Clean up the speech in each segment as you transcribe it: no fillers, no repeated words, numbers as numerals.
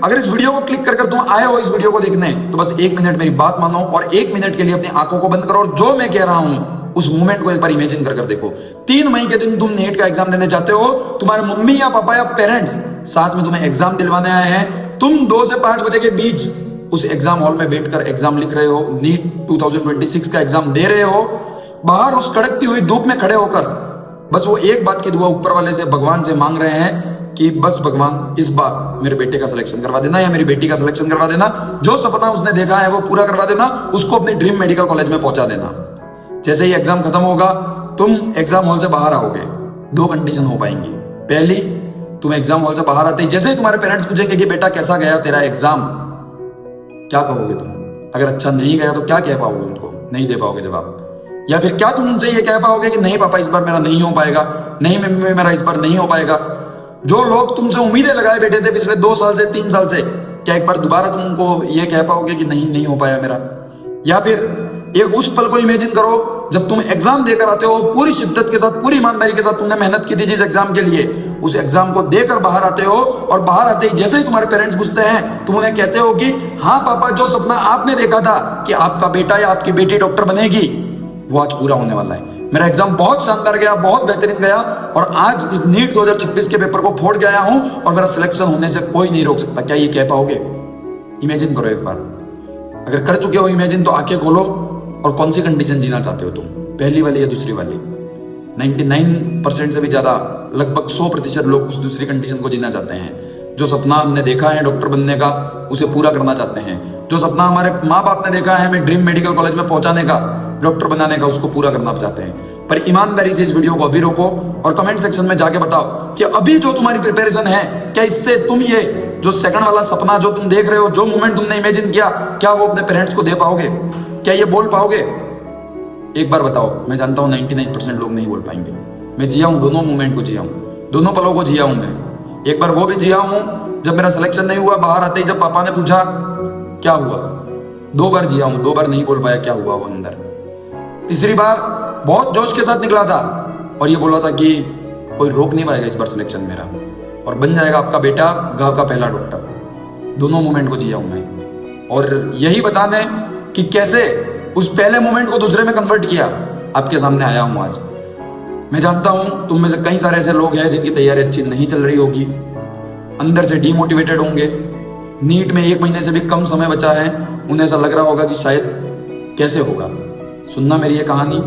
अगर इस वीडियो को क्लिक कर कर तुम आए हो इस वीडियो को देखने, तो बस 1 मिनट मेरी बात मानो और 1 मिनट के लिए अपनी आंखों को बंद करो और जो मैं कह रहा हूं उस मोमेंट को एक बार इमेजिन कर कर देखो। 3 मई के दिन तुम नीट का एग्जाम देने जाते हो, तुम्हारे मम्मी या पापा या पेरेंट्स साथ में तुम्हें एग्जाम दिलवाने आए हैं। तुम 2 से 5 बजे के बीच उस एग्जाम हॉल में बैठकर एग्जाम लिख रहे हो, नीट 2026 का एग्जाम दे रहे हो। बाहर उस कड़कती हुई धूप में खड़े होकर बस वो एक बात की दुआ ऊपर वाले से, भगवान से मांग रहे हैं कि बस भगवान इस बार मेरे बेटे का सिलेक्शन करवा देना या मेरी बेटी का सिलेक्शन करवा देना, जो सपना उसने देखा है वो पूरा करवा देना, उसको अपने ड्रीम मेडिकल कॉलेज में पहुंचा देना। जैसे ही एग्जाम खत्म होगा, तुम एग्जाम हॉल से बाहर आओगे, 2 कंडीशन हो पाएंगी। पहली, तुम एग्जाम हॉल से बाहर आते ही जैसे ही तुम्हारे पेरेंट्स पूछेंगे कि बेटा कैसा गया तेरा एग्जाम, क्या कहोगे तुम? अगर अच्छा नहीं गया तो क्या कह पाओगे उनको? नहीं दे पाओगे जवाब। या फिर क्या तुम उनसे ये कह पाओगे कि नहीं पापा इस बार मेरा नहीं हो पाएगा, नहीं मम्मी मेरा इस बार नहीं हो पाएगा। जो लोग तुमसे उम्मीदें लगाए बैठे थे पिछले 2 साल से 3 साल से, क्या एक बार दोबारा तुम उनको ये कह पाओगे कि नहीं हो पाया मेरा? या फिर एक उस पल को इमेजिन करो जब तुम एग्जाम देकर आते हो, पूरी शिद्दत के साथ, पूरी ईमानदारी के साथ तुमने मेहनत की थी जिस एग्जाम के लिए, उस एग्जाम को देकर बाहर आते हो और बाहर आते ही जैसे ही तुम्हारे पेरेंट्स पूछते हैं, तुम उन्हें कहते हो कि हाँ पापा, जो सपना आपने देखा था कि आपका बेटा या आपकी बेटी डॉक्टर बनेगी, वो आज पूरा होने वाला है। मेरा एग्जाम बहुत शानदार गया, बहुत बेहतरीन गया और आज इस नीट 2026 के पेपर को फोड़ के आया हूं और मेरा सिलेक्शन होने से कोई नहीं रोक सकता। क्या ये कह पाओगे? इमेजिन करो एक बार। अगर कर चुके हो इमेजिन, तो आंखें खोलो और कौन सी कंडीशन जीना चाहते हो तुम, पहली वाली या दूसरी वाली? 99% से भी ज्यादा, लगभग 100% लोग उस दूसरी कंडीशन को जीना चाहते हैं। जो सपना हमने देखा है डॉक्टर बनने का, उसे पूरा करना चाहते हैं। जो सपना हमारे माँ बाप ने देखा है हमें ड्रीम मेडिकल कॉलेज में पहुंचाने का, डॉक्टर बनाने का, उसको पूरा करना चाहते हैं। पर ईमानदारी से इस वीडियो को अभी रोको और कमेंट सेक्शन में जाके बताओ कि अभी जो तुम्हारी प्रिपरेशन है, क्या इससे तुम ये जो सेकंड वाला सपना जो तुम देख रहे हो, जो मोमेंट तुमने इमेजिन किया, क्या वो अपने पेरेंट्स को दे पाओगे? क्या ये बोल पाओगे? एक बार बताओ। मैं जानता हूं 99% लोग नहीं बोल पाएंगे। मैं जिया हूं, दोनों मोमेंट को जिया हूं, दोनों पलों को जिया हूं मैं। एक बार वो भी जिया हूं जब मेरा सिलेक्शन नहीं हुआ, बाहर आते ही जब पापा ने पूछा क्या हुआ। 2 बार जिया हूं, 2 बार नहीं बोल पाया क्या हुआ वो अंदर। तीसरी बार बहुत जोश के साथ निकला था और ये बोला था कि कोई रोक नहीं पाएगा इस बार सिलेक्शन मेरा और बन जाएगा आपका बेटा गांव का पहला डॉक्टर। दोनों मोमेंट को जिया हूं मैं और यही बताने कि कैसे उस पहले मोमेंट को दूसरे में कन्वर्ट किया, आपके सामने आया हूं आज। मैं जानता हूं तुम में से कई सारे ऐसे लोग हैं जिनकी तैयारी अच्छी नहीं चल रही होगी, अंदर से डीमोटिवेटेड होंगे। नीट में 1 महीने से भी कम समय बचा है, उन्हें ऐसा लग रहा होगा कि शायद कैसे होगा। सुनना मेरी ये कहानी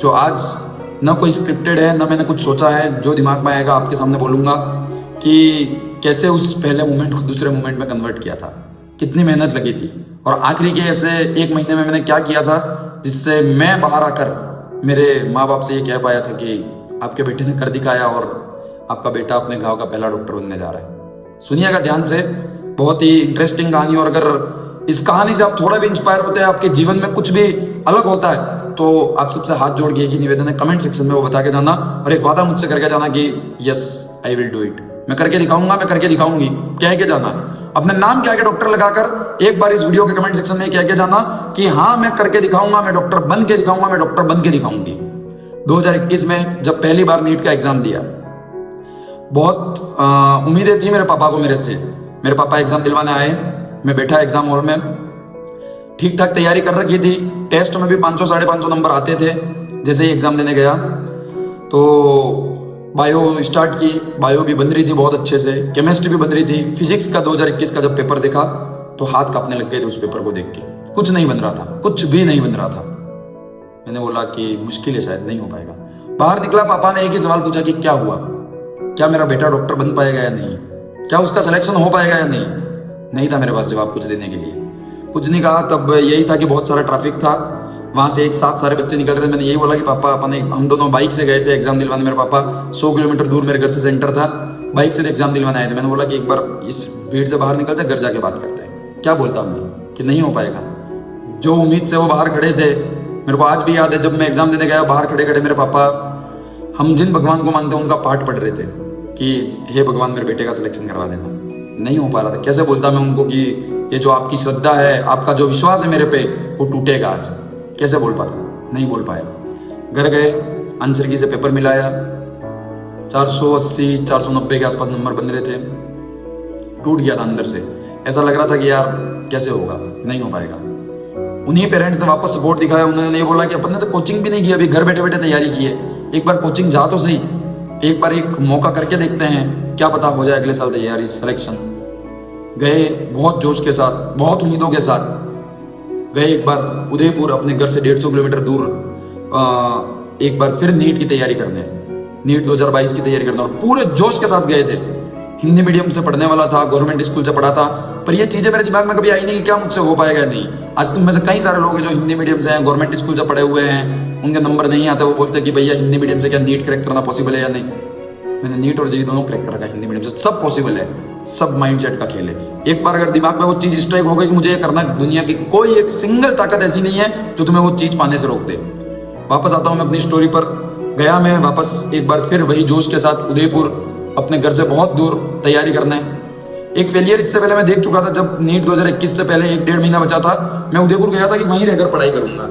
जो आज न कोई स्क्रिप्टेड है, न मैंने कुछ सोचा है, जो दिमाग में आएगा आपके सामने बोलूंगा कि कैसे उस पहले मोमेंट को दूसरे मोमेंट में कन्वर्ट किया था, कितनी मेहनत लगी थी और आखिरी के ऐसे 1 महीने में मैंने क्या किया था जिससे मैं बाहर आकर मेरे माँ बाप से ये कह पाया था कि आपके बेटे ने कर दिखाया और आपका बेटा अपने गाँव का पहला डॉक्टर बनने जा रहा है। सुनिएगा ध्यान से, बहुत ही इंटरेस्टिंग कहानी। और अगर इस कहानी से आप थोड़ा भी इंस्पायर होते हैं, आपके जीवन में कुछ भी अलग होता है, तो आप सबसे हाथ जोड़ के एक ही निवेदन है, कमेंट सेक्शन में वो बता के जाना और एक वादा मुझसे करके जाना कि yes I will do it. मैं करके दिखाऊंगा, मैं करके दिखाऊंगी, कह के जाना। अपने नाम के आगे डॉक्टर लगाकर एक बार इस वीडियो के कमेंट सेक्शन में कह के जाना कि हाँ मैं करके दिखाऊंगा, मैं डॉक्टर बन के दिखाऊंगा, मैं डॉक्टर बन के दिखाऊंगी। 2021 में जब पहली बार नीट का एग्जाम दिया, बहुत उम्मीदें थी मेरे पापा को मेरे से। मेरे पापा एग्जाम दिलवाने आए, मैं बैठा एग्जाम हॉल में, ठीक ठाक तैयारी कर रखी थी। टेस्ट में भी 500 साढ़े 500 नंबर आते थे। जैसे ही एग्जाम देने गया तो बायो स्टार्ट की, बायो भी बन रही थी बहुत अच्छे से, केमिस्ट्री भी बन रही थी। फिजिक्स का 2021 का जब पेपर देखा तो हाथ कांपने लग गए थे उस पेपर को देख के। कुछ नहीं बन रहा था, कुछ भी नहीं बन रहा था। मैंने बोला कि मुश्किल है, शायद नहीं हो पाएगा। बाहर निकला, पापा ने एक ही सवाल पूछा कि क्या हुआ, क्या मेरा बेटा डॉक्टर बन पाएगा या नहीं, क्या उसका सिलेक्शन हो पाएगा या नहीं। नहीं था मेरे पास जवाब कुछ देने के लिए, कुछ नहीं कहा। तब यही था कि बहुत सारा ट्रैफिक था, वहाँ से एक साथ सारे बच्चे निकल रहे थे। मैंने यही बोला कि पापा अपने, हम दोनों बाइक से गए थे एग्जाम दिलवाने। मेरे पापा 100 किलोमीटर दूर मेरे घर से सेंटर था, बाइक से एग्जाम दिलवाने आए थे। मैंने बोला कि एक बार इस भीड़ से बाहर निकलते, घर जाके बात करते हैं। क्या बोलता मैं कि नहीं हो पाएगा। जो उम्मीद से वो बाहर खड़े थे, मेरे को आज भी याद है जब मैं एग्जाम देने गया, बाहर खड़े खड़े मेरे पापा, हम जिन भगवान को मानते हैं उनका पाठ पढ़ रहे थे कि हे भगवान मेरे बेटे का सिलेक्शन करवा देना। नहीं हो पा रहा था। कैसे बोलता मैं उनको कि ये जो आपकी श्रद्धा है, आपका जो विश्वास है मेरे पे, वो टूटेगा आज। कैसे बोल पाता? नहीं बोल पाया। घर गए, आंसर की से पेपर मिलाया, 480 490 के आसपास नंबर बन रहे थे। टूट गया था अंदर से। ऐसा लग रहा था कि यार कैसे होगा, नहीं हो पाएगा। उन्हीं पेरेंट्स ने वापस सपोर्ट दिखाया, उन्होंने ये बोला कि अपन ने तो कोचिंग भी नहीं की, अभी घर बैठे बैठे तैयारी की है, एक बार कोचिंग जा तो सही, एक बार एक मौका करके देखते हैं, क्या पता हो जाए अगले साल तैयारी सिलेक्शन। गए बहुत जोश के साथ, बहुत उम्मीदों के साथ गए। एक बार उदयपुर अपने घर से 150 किलोमीटर दूर एक बार फिर नीट की तैयारी करने, नीट 2022 की तैयारी करने, और पूरे जोश के साथ गए थे। हिंदी मीडियम से पढ़ने वाला था, गवर्नमेंट स्कूल से पढ़ा था, पर ये चीज़ें मेरे दिमाग में कभी आई नहीं कि क्या मुझसे हो पाएगा या नहीं। आज तुम में से कई सारे लोग हैं जो हिंदी मीडियम से हैं, गवर्नमेंट स्कूल से पढ़े हुए हैं, उनके नंबर नहीं आते, वो बोलते हैं कि भैया हिंदी मीडियम से क्या नीट क्रैक करना पॉसिबल है या नहीं। मैंने नीट और जेईई दोनों क्रैक कर रखा है हिंदी मीडियम से, सब पॉसिबल है, सब माइंडसेट का खेल है। एक बार अगर दिमाग में वो चीज़ स्ट्राइक हो गई कि मुझे ये करना, दुनिया की कोई एक सिंगल ताकत ऐसी नहीं है जो तुम्हें वो चीज़ पाने से रोक दे। वापस आता हूँ मैं अपनी स्टोरी पर। गया मैं वापस एक बार फिर वही जोश के साथ उदयपुर, अपने घर से बहुत दूर तैयारी करना है। एक फेलियर इससे पहले मैं देख चुका था, जब नीट 2021 से पहले 1-1.5 महीना बचा था, मैं उदयपुर गया था कि वहीं रहकर पढ़ाई करूंगा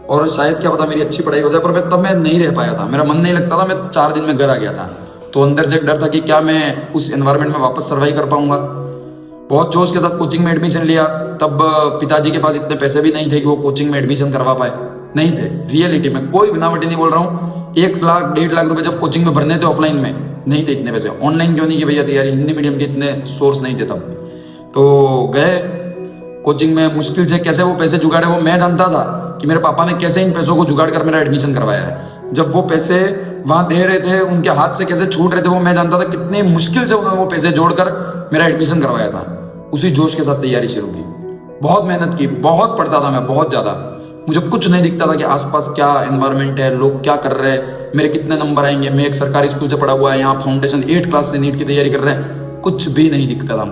और शायद क्या पता मेरी अच्छी पढ़ाई हो जाए, पर तब मैं नहीं रह पाया था, मेरा मन नहीं लगता था, मैं 4 दिन में घर आ गया था। तो अंदर से एक डर था कि क्या मैं उस एनवायरनमेंट में वापस सर्वाइव कर पाऊंगा। बहुत जोश के साथ कोचिंग में एडमिशन लिया। तब पिताजी के पास इतने पैसे भी नहीं थे कि वो कोचिंग में एडमिशन करवा पाए, नहीं थे। रियलिटी में कोई बनावटी नहीं बोल रहा हूँ। 1 लाख 1.5 लाख रुपए जब कोचिंग में भरने थे ऑफलाइन में, नहीं थे इतने पैसे। ऑनलाइन क्यों नहीं कि भैया तैयारी, हिंदी मीडियम के इतने सोर्स नहीं थे तब। तो गए कोचिंग में, मुश्किल से कैसे वो पैसे जुगाड़े वो मैं जानता था कि मेरे पापा ने कैसे इन पैसों को जुगाड़ कर मेरा एडमिशन करवाया है। जब वो पैसे वहाँ दे रहे थे, उनके हाथ से कैसे छूट रहे थे वो मैं जानता था, कितनी मुश्किल से उन्होंने वो पैसे जोड़कर मेरा एडमिशन करवाया था। उसी जोश के साथ तैयारी शुरू की, बहुत मेहनत की, बहुत पढ़ता था मैं, बहुत ज़्यादा। मुझे कुछ नहीं दिखता था कि आसपास क्या एनवायरनमेंट है, लोग क्या कर रहे हैं, मेरे कितने नंबर आएंगे। मैं एक सरकारी स्कूल से पढ़ा हुआ है, यहाँ फाउंडेशन 8 क्लास से नीट की तैयारी कर रहे हैं, कुछ भी नहीं दिखता था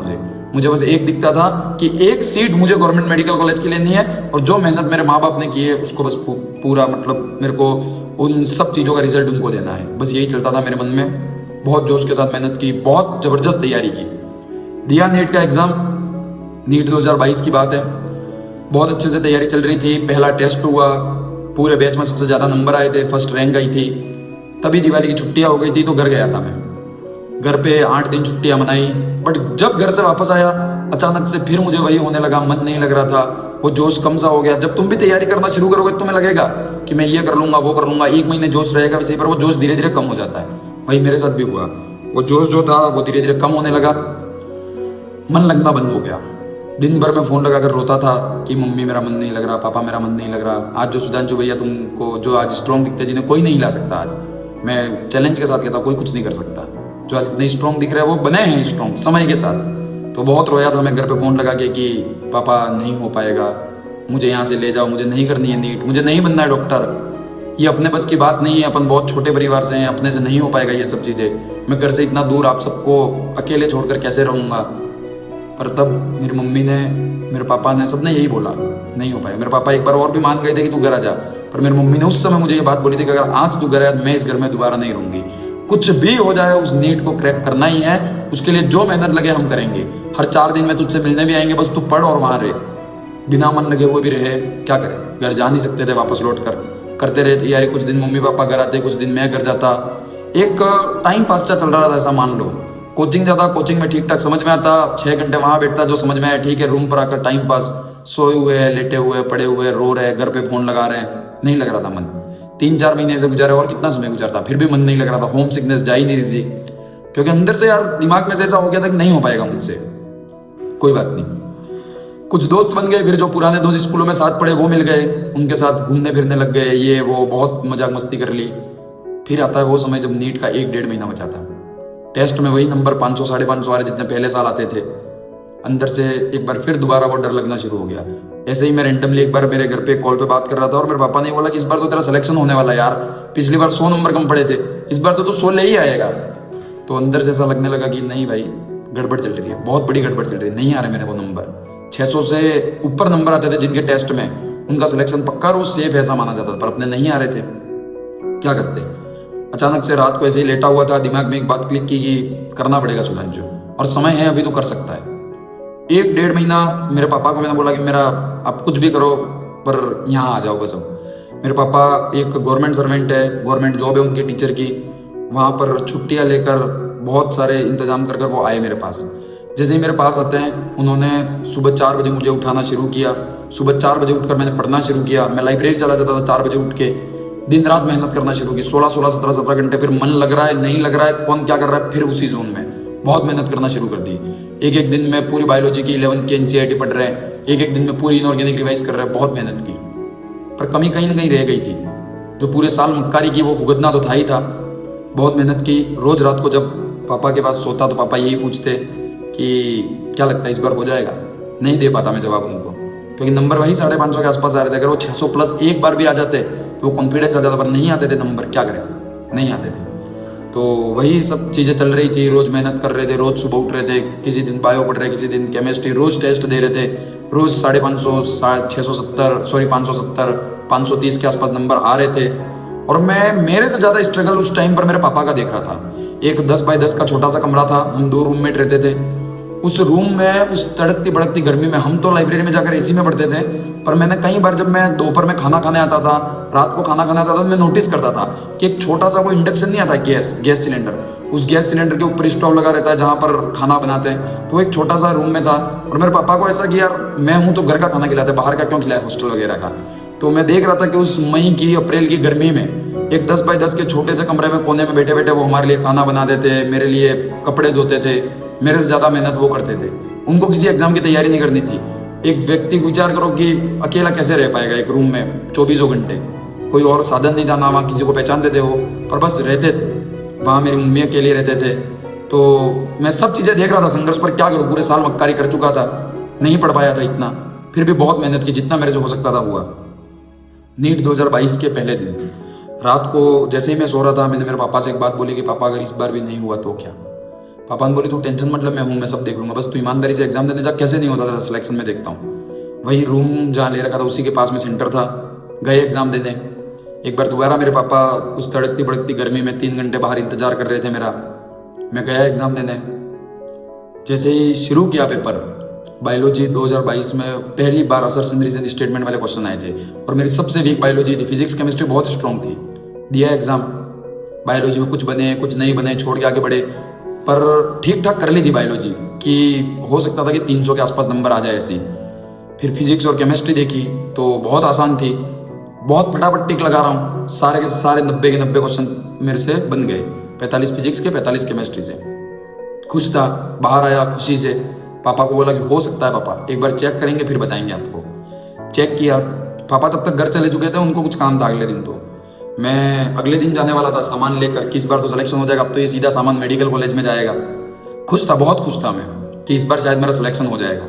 मुझे बस एक दिखता था कि एक सीट मुझे गवर्नमेंट मेडिकल कॉलेज की लेनी है, और जो मेहनत मेरे माँ बाप ने की है उसको बस पूरा, मतलब मेरे को उन सब चीज़ों का रिजल्ट उनको देना है, बस यही चलता था मेरे मन में। बहुत जोश के साथ मेहनत की, बहुत ज़बरदस्त तैयारी की, दिया नीट का एग्ज़ाम। नीट 2022 की बात है, बहुत अच्छे से तैयारी चल रही थी। पहला टेस्ट हुआ, पूरे बैच में सबसे ज़्यादा नंबर आए थे, फर्स्ट रैंक आई थी। तभी दिवाली की छुट्टियाँ हो गई थी, तो घर गया था मैं। घर पे 8 दिन छुट्टियाँ मनाई, बट जब घर से वापस आया अचानक से फिर मुझे वही होने लगा, मन नहीं लग रहा था, वो जोश कम सा हो गया। जब तुम भी तैयारी करना शुरू करोगे तो तुम्हें लगेगा कि मैं ये कर लूँगा, वो कर लूँगा, 1 महीने जोश रहेगा वैसे ही, पर वो जोश धीरे धीरे कम हो जाता है। वही मेरे साथ भी हुआ, वो जोश जो था वो धीरे धीरे कम होने लगा, मन लगना बंद हो गया। दिन भर में फ़ोन लगाकर रोता था कि मम्मी मेरा मन नहीं लग रहा, पापा मेरा मन नहीं लग रहा। आज जो सुधांशु भैया तुमको जो आज स्ट्रॉन्ग दिखते, जिन्हें कोई नहीं हिला सकता, आज मैं चैलेंज के साथ कहता हूँ, कोई कुछ नहीं कर सकता, जो आज इतने स्ट्रॉन्ग दिख रहे हैं वो बने हैं स्ट्रॉन्ग समय के साथ। तो बहुत रोया था मैं घर पे फ़ोन लगा के कि पापा नहीं हो पाएगा, मुझे यहाँ से ले जाओ, मुझे नहीं करनी है नीट, मुझे नहीं बनना है डॉक्टर, ये अपने बस की बात नहीं है, अपन बहुत छोटे परिवार से हैं, अपने से नहीं हो पाएगा ये सब चीज़ें, मैं घर से इतना दूर आप सबको अकेले छोड़कर कैसे रहूँगा। पर तब मेरी मम्मी ने, मेरे पापा ने, सबने यही बोला नहीं हो पाएगा। मेरे पापा एक बार और भी मान गए थे कि तू घर आ जा, पर मेरी मम्मी ने उस समय मुझे ये बात बोली थी कि अगर आज तू घर आया तो मैं इस घर में दोबारा नहीं रहूँगी, कुछ भी हो जाए उस नीट को क्रैक करना ही है, उसके लिए जो मेहनत लगे हम करेंगे। हर 4 दिन में तुझसे मिलने भी आएंगे, बस तू पढ़ और वहाँ रहे, बिना मन लगे हुए भी रहे, क्या करें, घर जा नहीं सकते थे वापस लौट कर, करते रहे तैयारी। कुछ दिन मम्मी पापा घर आते, कुछ दिन मैं घर जाता, एक टाइम पास चल रहा था ऐसा मान लो। कोचिंग जाता, कोचिंग में ठीक ठाक समझ में आता, 6 घंटे वहाँ बैठता, जो समझ में आया ठीक है, रूम पर आकर टाइम पास, सोए हुए, लेटे हुए, पड़े हुए, रो रहे, घर पे फ़ोन लगा रहे, नहीं लग रहा था मन। 3-4 महीने से गुजारे, और कितना समय गुजारता, फिर भी मन नहीं लग रहा था, होम सिकनेस जा ही नहीं रही थी, क्योंकि अंदर से यार दिमाग में से ऐसा हो गया था कि नहीं हो पाएगा मुझसे। कोई बात नहीं, कुछ दोस्त बन गए, फिर जो पुराने दोस्त स्कूलों में साथ पढ़े वो मिल गए, उनके साथ घूमने फिरने लग गए, ये वो बहुत मजाक मस्ती कर ली। फिर आता है वो समय जब नीट का 1-1.5 महीना बचा था। टेस्ट में वही नंबर 500 550 आ रहे जितने पहले साल आते थे। अंदर से एक बार फिर दोबारा वो डर लगना शुरू हो गया। ऐसे ही मैं रेंडमली एक बार मेरे घर पे कॉल पे बात कर रहा था, और मेरे पापा ने बोला कि इस बार तो तेरा सिलेक्शन होने वाला है यार, पिछली बार 100 नंबर कम पड़े थे, इस बार तो तू 100 ले ही आएगा। तो अंदर से ऐसा लगने लगा कि नहीं भाई, गड़बड़ चल रही है, बहुत बड़ी गड़बड़ चल रही है, नहीं आ रहे मेरे को नंबर। 600 से ऊपर नंबर आते थे जिनके टेस्ट में, उनका सिलेक्शन पक्का और वो सेफ ऐसा माना जाता था, पर अपने नहीं आ रहे थे, क्या करते। अचानक से रात को ऐसे ही लेटा हुआ था, दिमाग में एक बात क्लिक की कि करना पड़ेगा सुधांशु, और समय है अभी तो कर सकता है। 1-1.5 महीना मेरे पापा को मैंने बोला कि मेरा आप कुछ भी करो पर यहाँ आ जाओ बस। अब मेरे पापा एक गवर्नमेंट सर्वेंट है, गवर्नमेंट जॉब है उनकी टीचर की, वहाँ पर छुट्टियाँ लेकर बहुत सारे इंतजाम कर वो आए मेरे पास। जैसे ही मेरे पास आते हैं उन्होंने सुबह 4 बजे मुझे उठाना शुरू किया। सुबह 4 बजे उठकर मैंने पढ़ना शुरू किया। मैं लाइब्रेरी चला जाता था 4 बजे उठ के, दिन रात मेहनत करना शुरू की, 16-16, 17-17 घंटे। फिर मन लग रहा है नहीं लग रहा है, कौन क्या कर रहा है, फिर उसी जोन में बहुत मेहनत करना शुरू कर दी। एक एक दिन में पूरी बायोलॉजी की 11th की NCERT पढ़ रहे हैं, एक एक दिन में पूरी इनऑर्गेनिक रिवाइज कर रहे हैं, बहुत मेहनत की। पर कमी कहीं ना कहीं रह गई थी, जो पूरे साल मक्कारी की वो भुगतना तो था ही था। बहुत मेहनत की। रोज रात को जब पापा के पास सोता तो पापा यही पूछते कि क्या लगता है इस बार हो जाएगा। नहीं दे पाता मैं जवाब उनको, क्योंकि नंबर वही 550 के आसपास आ रहे थे। अगर वो 600 प्लस एक बार भी आ जाते तो वो कॉन्फिडेंस आ जाता, पर नहीं आते थे नंबर, क्या करें, नहीं आते थे। तो वही सब चीज़ें चल रही थी। रोज मेहनत कर रहे थे, रोज सुबह उठ रहे थे, किसी दिन बायो पढ़ रहे, किसी दिन केमिस्ट्री, रोज टेस्ट दे रहे थे। रोज 550, 670, सॉरी 570, 530 के आसपास नंबर आ रहे थे। और मैं, मेरे से ज़्यादा स्ट्रगल उस टाइम पर मेरे पापा का देख रहा था। एक 10 बाय 10 का छोटा सा कमरा था, हम 2 रूममेट रहते थे। उस रूम में, उस तड़कती भड़कती गर्मी में, हम तो लाइब्रेरी में जाकर AC में पढ़ते थे, पर मैंने कई बार जब मैं दोपहर में खाना खाने आता था, रात को खाना खाने आता था, मैं नोटिस करता था कि एक छोटा सा वो इंडक्शन नहीं आता, गैस सिलेंडर, उस गैस सिलेंडर के ऊपर स्टोव लगा रहता है जहाँ पर खाना बनाते हैं। तो एक छोटा सा रूम में था। और मेरे पापा को ऐसा कि यार मैं हूँ तो घर का खाना खिलाते, बाहर का क्यों खिलाए, हॉस्टल वगैरह का। तो मैं देख रहा था कि उस मई की, अप्रैल की गर्मी में एक 10 बाय 10 के छोटे से कमरे में कोने में बैठे बैठे वो हमारे लिए खाना बना देते, मेरे लिए कपड़े धोते थे। मेरे से ज़्यादा मेहनत वो करते थे। उनको किसी एग्जाम की तैयारी नहीं करनी थी। एक व्यक्ति विचार करो कि अकेला कैसे रह पाएगा एक रूम में 24 घंटे। कोई और साधन नहीं था, ना वहाँ किसी को पहचानते थे वो, पर बस रहते थे वहाँ। मेरी मम्मी अकेले रहते थे। तो मैं सब चीज़ें देख रहा था संघर्ष, पर क्या करूँ, पूरे साल मक्कारी कर चुका था, नहीं पढ़ पाया था इतना। फिर भी बहुत मेहनत की, जितना मेरे से हो सकता था हुआ। नीट 2022 के पहले दिन रात को जैसे ही मैं सो रहा था, मैंने मेरे पापा से एक बात बोली कि पापा अगर इस बार भी नहीं हुआ तो क्या। पापा ने बोली तू टेंशन मतलब मैं हूँ, मैं सब देख लूंगा, बस तू ईमानदारी से एग्जाम देने जा। कैसे नहीं होता था सिलेक्शन में देखता हूँ। वही रूम जहाँ ले रखा था उसी के पास में सेंटर था। गए एग्जाम देने। एक बार दोबारा मेरे पापा उस तड़कती भड़कती गर्मी में 3 घंटे बाहर इंतजार कर रहे थे मेरा। मैं गया एग्जाम देने। जैसे ही शुरू किया पेपर, बायोलॉजी 2022 में पहली बार असर्शन रीजन स्टेटमेंट वाले क्वेश्चन आए थे, और मेरी सबसे वीक बायोलॉजी थी। फिजिक्स केमिस्ट्री बहुत स्ट्रॉन्ग थी। दिया एग्जाम, बायोलॉजी में कुछ बने कुछ नहीं बने, छोड़ के आगे बढ़े, पर ठीक ठाक कर ली थी बायोलॉजी कि हो सकता था कि 300 के आसपास नंबर आ जाए ऐसी। फिर फिजिक्स और केमिस्ट्री देखी तो बहुत आसान थी, बहुत फटाफट टिक लगा रहा हूँ। सारे के सारे 90 के 90 क्वेश्चन मेरे से बन गए, 45 फिजिक्स के, 45 केमिस्ट्री से। खुश था, बाहर आया खुशी से। पापा को बोला कि हो सकता है पापा, एक बार चेक करेंगे फिर बताएंगे आपको। चेक किया। पापा तब तक घर चले चुके थे, उनको कुछ काम था अगले दिन। तो मैं अगले दिन जाने वाला था सामान लेकर कि इस बार तो सिलेक्शन हो जाएगा, अब तो ये सीधा सामान मेडिकल कॉलेज में जाएगा। खुश था, बहुत खुश था मैं कि इस बार शायद मेरा सिलेक्शन हो जाएगा।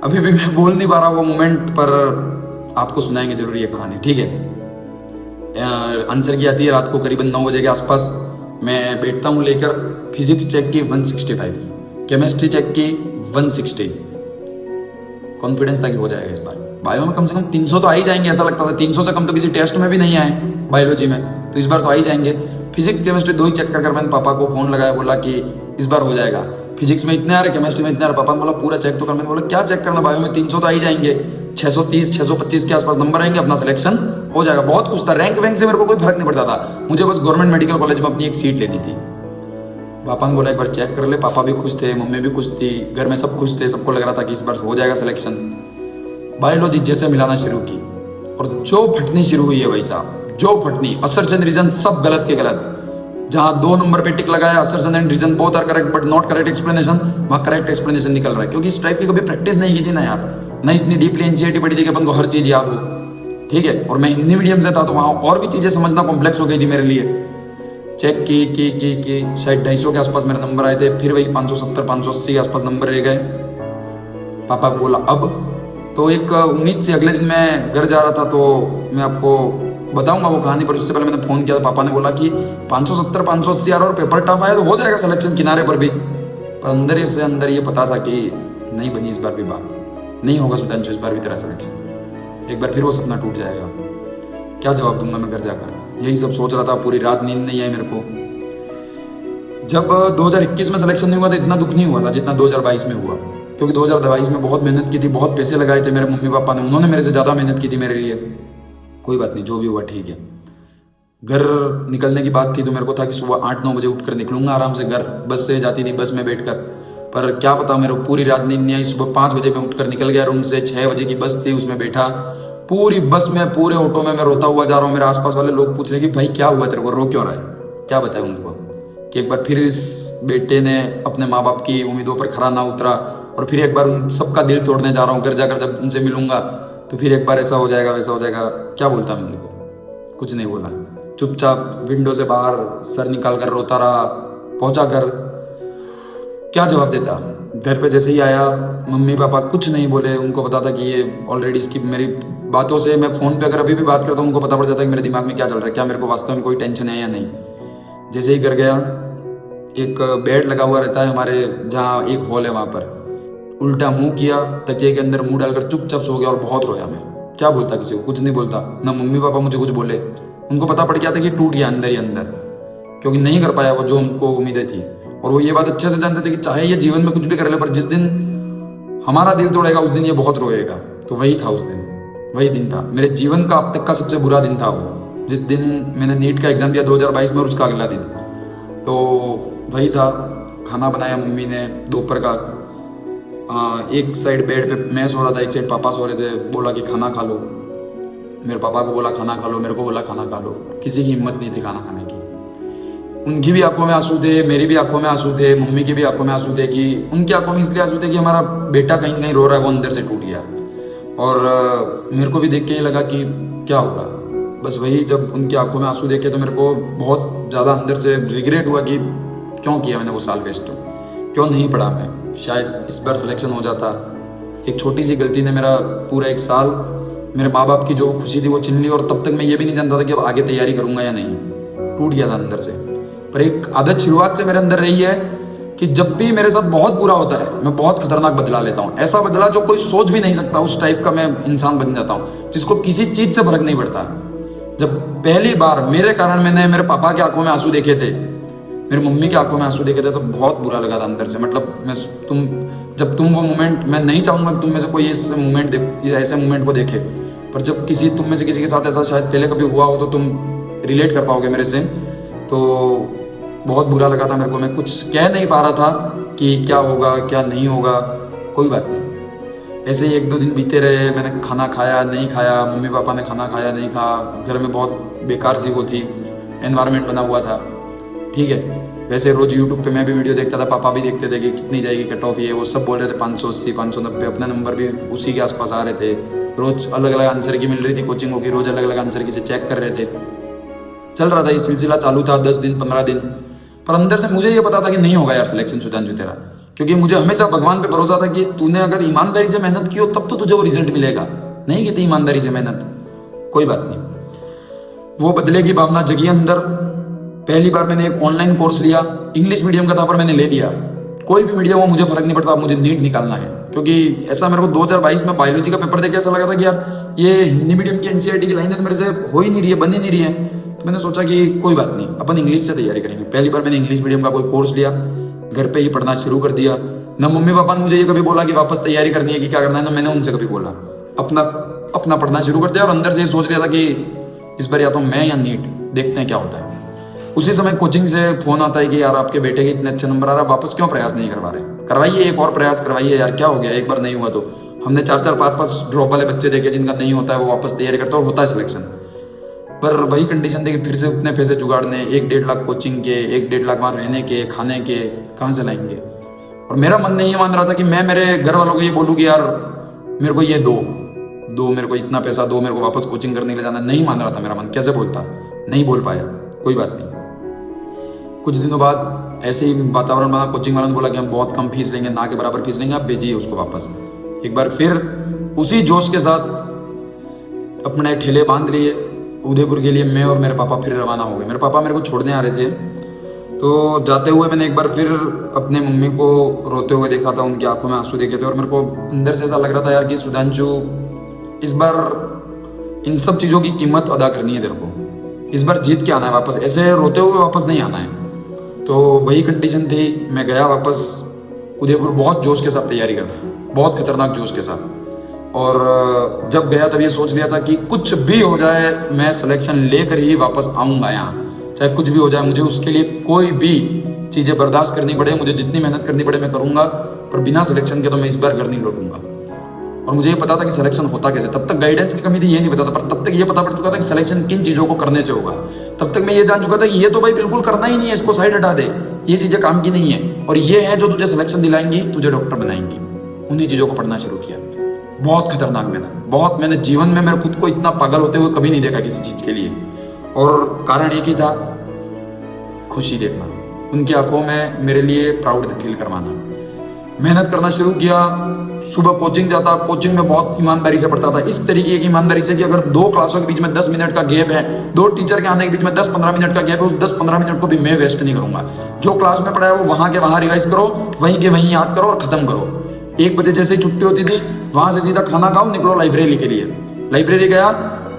अभी भी मैं बोल नहीं पा रहा वो मोमेंट, पर आपको सुनाएंगे जरूर ये कहानी, ठीक है। आंसर की आती है रात को करीबन 9 बजे के आसपास। मैं बैठता हूँ लेकर, फिजिक्स चेक की 165, केमिस्ट्री चेक की 160। कॉन्फिडेंस था कि हो जाएगा इस बार। बायो में कम से कम 300 तो आ ही जाएंगे, ऐसा लगता था। 300 से कम तो किसी टेस्ट में भी नहीं आए बायोलॉजी में, तो इस बार तो आ ही जाएंगे। फिजिक्स केमिस्ट्री 2 ही चेक कर मैंने पापा को फोन लगाया, बोला कि इस बार हो जाएगा। फिजिक्स में इतने आ रहे, केमिस्ट्री में इतने आ रहे। पापा ने बोला पूरा चेक तो कर। मैंने बोला क्या चेक करना, बायो में 300 तो आ ही जाएंगे, 630 625 के आसपास नंबर आएंगे, अपना सिलेक्शन हो जाएगा। बहुत कुछ था, रैंक वैंक से मेरे को कोई फर्क नहीं पड़ता था, मुझे बस गवर्नमेंट मेडिकल कॉलेज में अपनी एक सीट लेनी थी। पापा ने बोला एक बार चेक कर ले। पापा भी खुश थे, मम्मी भी खुश थी, घर में सब खुश थे, सबको लग रहा था कि इस बार हो जाएगा सिलेक्शन। बायोलॉजी जैसे मिलाना शुरू की, और जो फटनी शुरू हुई है भाई साहब, जो फटनी, असर्शन रीजन सब गलत के गलत। जहाँ 2 नंबर पे टिक लगाया, assertion and reason both are correct but not correct explanation, वहाँ करेक्ट एक्सप्लेनेशन निकल रहा है। क्योंकि इस टाइप की कभी प्रैक्टिस नहीं की थी ना यार, नहीं इतनी डीपली NCERT पढ़ी थी कि अपन को हर चीज़ याद हो, ठीक है। और मैं हिंदी मीडियम से था, तो वहाँ और भी चीज़ें समझना कॉम्प्लेक्स हो गई थी मेरे लिए। चेक की शायद 250 के आसपास मेरे नंबर आए थे। फिर वही 570 580 के आसपास नंबर रह गए। पापा को बोला अब तो, एक उम्मीद से अगले दिन मैं घर जा रहा था, तो मैं आपको बताऊंगा वो कहानी, पर उससे पहले मैंने फ़ोन किया तो पापा ने बोला कि 570 580 यार, और पेपर टफ आया तो हो जाएगा सिलेक्शन किनारे पर भी। पर अंदर से अंदर ये पता था कि नहीं बनी इस बार भी बात, नहीं होगा सुधांशु इस बार भी तेरा सिलेक्शन, एक बार फिर वो सपना टूट जाएगा। क्या जवाब दूंगा मैं घर जाकर, यही सब सोच रहा था। पूरी रात नींद नहीं आई मेरे को। जब 2021 में सिलेक्शन नहीं हुआ था, इतना दुख नहीं हुआ था जितना 2022 में हुआ, क्योंकि 2022 में बहुत मेहनत की थी, बहुत पैसे लगाए थे मेरे मम्मी पापा ने, उन्होंने मेरे से ज़्यादा मेहनत की थी मेरे लिए। कोई बात नहीं, जो भी हुआ ठीक है। घर निकलने की बात थी तो मेरे को था कि सुबह 8-9 बजे उठकर निकलूंगा आराम से घर, बस से जाती थी, बस में बैठकर। पर क्या पता, मेरे को पूरी रात नींद नहीं आई। सुबह 5 बजे मैं उठकर निकल गया रूम से। 6 बजे की बस थी, उसमें बैठा। पूरी बस में, पूरे ऑटो में मैं रोता हुआ जा रहा हूँ। मेरे आसपास वाले लोग पूछ रहे कि भाई क्या हुआ तेरे को, रो क्यों रहा है। क्या बताए उनको कि एक बार फिर इस बेटे ने अपने माँ बाप की उम्मीदों पर खरा ना उतरा, और फिर एक बार उन सबका दिल तोड़ने जा रहा हूँ। घर जाकर जब उनसे मिलूंगा तो फिर एक बार ऐसा हो जाएगा, वैसा हो जाएगा। क्या बोलता मैं उनको, कुछ नहीं बोला। चुपचाप विंडो से बाहर सर निकाल कर रोता रहा। पहुंचा घर, क्या जवाब देता। घर पे जैसे ही आया, मम्मी पापा कुछ नहीं बोले। उनको पता था कि ये ऑलरेडी इसकी, मेरी बातों से, मैं फ़ोन पे अगर अभी भी बात करता हूँ उनको पता पड़ जाता है कि मेरे दिमाग में क्या चल रहा है, क्या मेरे को वास्तव में कोई टेंशन है या नहीं। जैसे ही घर गया, एक बेड लगा हुआ रहता है हमारे, जहाँ एक हॉल है, वहाँ पर उल्टा मुंह किया, तकिए के अंदर मुंह डालकर चुपचाप सो गया और बहुत रोया मैं। क्या बोलता किसी को, कुछ नहीं बोलता। ना मम्मी पापा मुझे कुछ बोले। उनको पता पड़ गया था कि टूट गया अंदर ही अंदर, क्योंकि नहीं कर पाया वो जो हमको उम्मीदें थी। और वो ये बात अच्छे से जानते थे कि चाहे ये जीवन में कुछ भी कर ले, पर जिस दिन हमारा दिल तोड़ेगा उस दिन ये बहुत रोएगा। तो वही था उस दिन, वही दिन था मेरे जीवन का अब तक का सबसे बुरा दिन था वो, जिस दिन मैंने नीट का एग्ज़ाम दिया 2022 में, और उसका अगला दिन। तो वही था। खाना बनाया मम्मी ने दोपहर का। एक साइड बेड पे मैं सो रहा था, एक साइड पापा सो रहे थे। बोला कि खाना खा लो। मेरे पापा को बोला खाना खा लो, मेरे को बोला खाना खा लो। किसी की हिम्मत नहीं थी खाना खाने की। उनकी भी आंखों में आंसू थे, मेरी भी आंखों में आंसू थे, मम्मी की भी आंखों में आंसू थे। कि उनकी आंखों में इसलिए आंसू थे कि हमारा बेटा कहीं कहीं रो रहा है, वो अंदर से टूट गया। और मेरे को भी देख के ये लगा कि क्या होगा। बस वही, जब उनकी आंखों में आंसू देखे तो मेरे को बहुत ज़्यादा अंदर से रिग्रेट हुआ कि क्यों किया मैंने वो साल वेस्ट, क्यों नहीं पढ़ा मैं। शायद इस बार सिलेक्शन हो जाता। एक छोटी सी गलती ने मेरा पूरा 1 साल, मेरे माँ बाप की जो खुशी थी वो छीन ली। और तब तक मैं ये भी नहीं जानता था कि अब आगे तैयारी करूँगा या नहीं। टूट गया था अंदर से। पर एक आदत शुरुआत से मेरे अंदर रही है कि जब भी मेरे साथ बहुत बुरा होता है, मैं बहुत खतरनाक बदला लेता हूँ। ऐसा बदला जो कोई सोच भी नहीं सकता, उस टाइप का मैं इंसान बन जाता हूँ, जिसको किसी चीज़ से फर्क नहीं पड़ता। जब पहली बार मेरे कारण मैंने मेरे पापा की आंखों में आंसू देखे थे, मेरी मम्मी की आंखों में आंसू देखे थे, तो बहुत बुरा लगा था अंदर से। मतलब जब तुम वो मोमेंट, मैं नहीं चाहूँगा कि तुम में से कोई ऐसे मोमेंट को देखे, पर जब तुम में से किसी के साथ ऐसा शायद पहले कभी हुआ हो तो तुम रिलेट कर पाओगे मेरे से। तो बहुत बुरा लगा था मेरे को। मैं कुछ कह नहीं पा रहा था कि क्या होगा क्या नहीं होगा। कोई बात नहीं, ऐसे ही 1-2 दिन बीते रहे। मैंने खाना खाया नहीं खाया, मम्मी पापा ने खाना खाया नहीं खाया। घर में बहुत बेकार सी वो थी, एनवायरनमेंट बना हुआ था। ठीक है, वैसे रोज यूट्यूब पे मैं भी वीडियो देखता था, पापा भी देखते थे कि कितनी जाएगी कट ऑफ, ये वो सब बोल रहे थे 580 590। अपने नंबर भी उसी के आसपास आ रहे थे। रोज अलग अलग आंसर की मिल रही थी कोचिंगों की, रोज अलग अलग आंसर की से चेक कर रहे थे। चल रहा था ये सिलसिला, चालू था 10 दिन 15 दिन। पर अंदर से मुझे ये पता था कि नहीं होगा यार सिलेक्शन सुधांशु तेरा, क्योंकि मुझे हमेशा भगवान पे भरोसा था कि तूने अगर ईमानदारी से मेहनत की हो तब तो तुझे वो रिजल्ट मिलेगा। नहीं की थी ईमानदारी से मेहनत, कोई बात नहीं। वो बदले की भावना जगी अंदर। पहली बार मैंने एक ऑनलाइन कोर्स लिया, इंग्लिश मीडियम का था पर मैंने ले लिया। कोई भी मीडियम हो मुझे फर्क नहीं पड़ता, मुझे नीट निकालना है। क्योंकि ऐसा मेरे को 2022 में बायोलॉजी का पेपर देके ऐसा लगा था कि यार ये हिंदी मीडियम की एनसीईआरटी की लाइनें मेरे से हो ही नहीं रही है, बन ही नहीं रही है। तो मैंने सोचा कि कोई बात नहीं, अपन इंग्लिश से तैयारी करेंगे। पहली बार मैंने इंग्लिश मीडियम का कोई कोर्स लिया, घर पे ही पढ़ना शुरू कर दिया। ना मम्मी पापा ने मुझे ये कभी बोला कि वापस तैयारी करनी है कि क्या करना है, ना मैंने उनसे कभी बोला। अपना पढ़ना शुरू कर दिया और अंदर से ये सोच लिया था कि इस बार या तो मैं या नीट, देखते हैं क्या होता है। उसी समय कोचिंग से फोन आता है कि यार आपके बेटे के इतने अच्छे नंबर आ रहा है, वापस क्यों प्रयास नहीं करवा रहे, करवाइए एक और प्रयास करवाइए यार, क्या हो गया, एक बार नहीं हुआ तो। हमने 4-4 5-5 ड्रॉप वाले बच्चे देखे जिनका नहीं होता है, वो वापस तैयारी करते और होता है सिलेक्शन। पर वही कंडीशन थी कि फिर से उतने पैसे जुगाड़ने, 1-1.5 लाख कोचिंग के, 1-1.5 लाख वहाँ रहने के, खाने के, कहाँ से लाएंगे। और मेरा मन नहीं मान रहा था कि मैं मेरे घर वालों को ये बोलूँ कि यार मेरे को ये दो मेरे को इतना पैसा दो, मेरे को वापस कोचिंग करने के लिए जाना। नहीं मान रहा था मेरा मन, कैसे बोलता, नहीं बोल पाया। कोई बात नहीं, कुछ दिनों बाद ऐसे ही वातावरण बना। कोचिंग वालों ने बोला कि हम बहुत कम फीस लेंगे, ना के बराबर फीस लेंगे, आप भेजिए उसको वापस। एक बार फिर उसी जोश के साथ अपने ठेले बांध लिए उदयपुर के लिए। मैं और मेरे पापा फिर रवाना हो गए। मेरे पापा मेरे को छोड़ने आ रहे थे, तो जाते हुए मैंने एक बार फिर अपने मम्मी को रोते हुए देखा था, उनकी आंखों में आंसू देखे थे। और मेरे को अंदर से ऐसा लग रहा था यार कि सुधांशु, इस बार इन सब चीज़ों की कीमत अदा करनी है तेरे को, इस बार जीत के आना है वापस, ऐसे रोते हुए वापस नहीं आना है। तो वही कंडीशन थी। मैं गया वापस उदयपुर बहुत जोश के साथ तैयारी करता, बहुत खतरनाक जोश के साथ। और जब गया तब ये सोच लिया था कि कुछ भी हो जाए मैं सिलेक्शन लेकर ही वापस आऊँगा यहाँ, चाहे कुछ भी हो जाए, मुझे उसके लिए कोई भी चीज़ें बर्दाश्त करनी पड़े, मुझे जितनी मेहनत करनी पड़े मैं करूँगा, पर बिना सिलेक्शन के तो मैं इस बार घर नहीं लौटूंगा। और मुझे ये पता था कि सिलेक्शन होता कैसे, तब तक गाइडेंस की कमी थी ये नहीं पता था, पर तब तक ये पता पड़ चुका था कि सिलेक्शन किन चीज़ों को करने से होगा। तब तक मैं ये जान चुका था कि ये तो भाई बिल्कुल करना ही नहीं है, इसको साइड हटा दे, ये चीज़ें काम की नहीं है, और ये है जो तुझे सिलेक्शन दिलाएंगी, तुझे डॉक्टर बनाएंगी। उन्हीं चीज़ों को पढ़ना शुरू किया। बहुत खतरनाक मेहनत, बहुत, मैंने जीवन में मेरे खुद को इतना पागल होते हुए कभी नहीं देखा किसी चीज़ के लिए, और कारण एक ही था, खुशी देखना, उनकी आंखों में मेरे लिए प्राउड फील करवाना। मेहनत करना शुरू किया, सुबह कोचिंग जाता, कोचिंग में बहुत ईमानदारी से पढ़ता था, इस तरीके की ईमानदारी से कि अगर 2 क्लासों के बीच में 10 मिनट का गैप है, 2 टीचर के आने के बीच में 10-15 मिनट का गैप है, उस 10-15 मिनट को भी मैं वेस्ट नहीं करूंगा। जो क्लास में पढ़ा है वो वहां के वहां रिवाइज करो, वहीं के वहीं याद करो और खत्म करो। 1 बजे जैसे ही छुट्टी होती थी, वहां से सीधा खाना खाओ, निकलो लाइब्रेरी के लिए। लाइब्रेरी गया,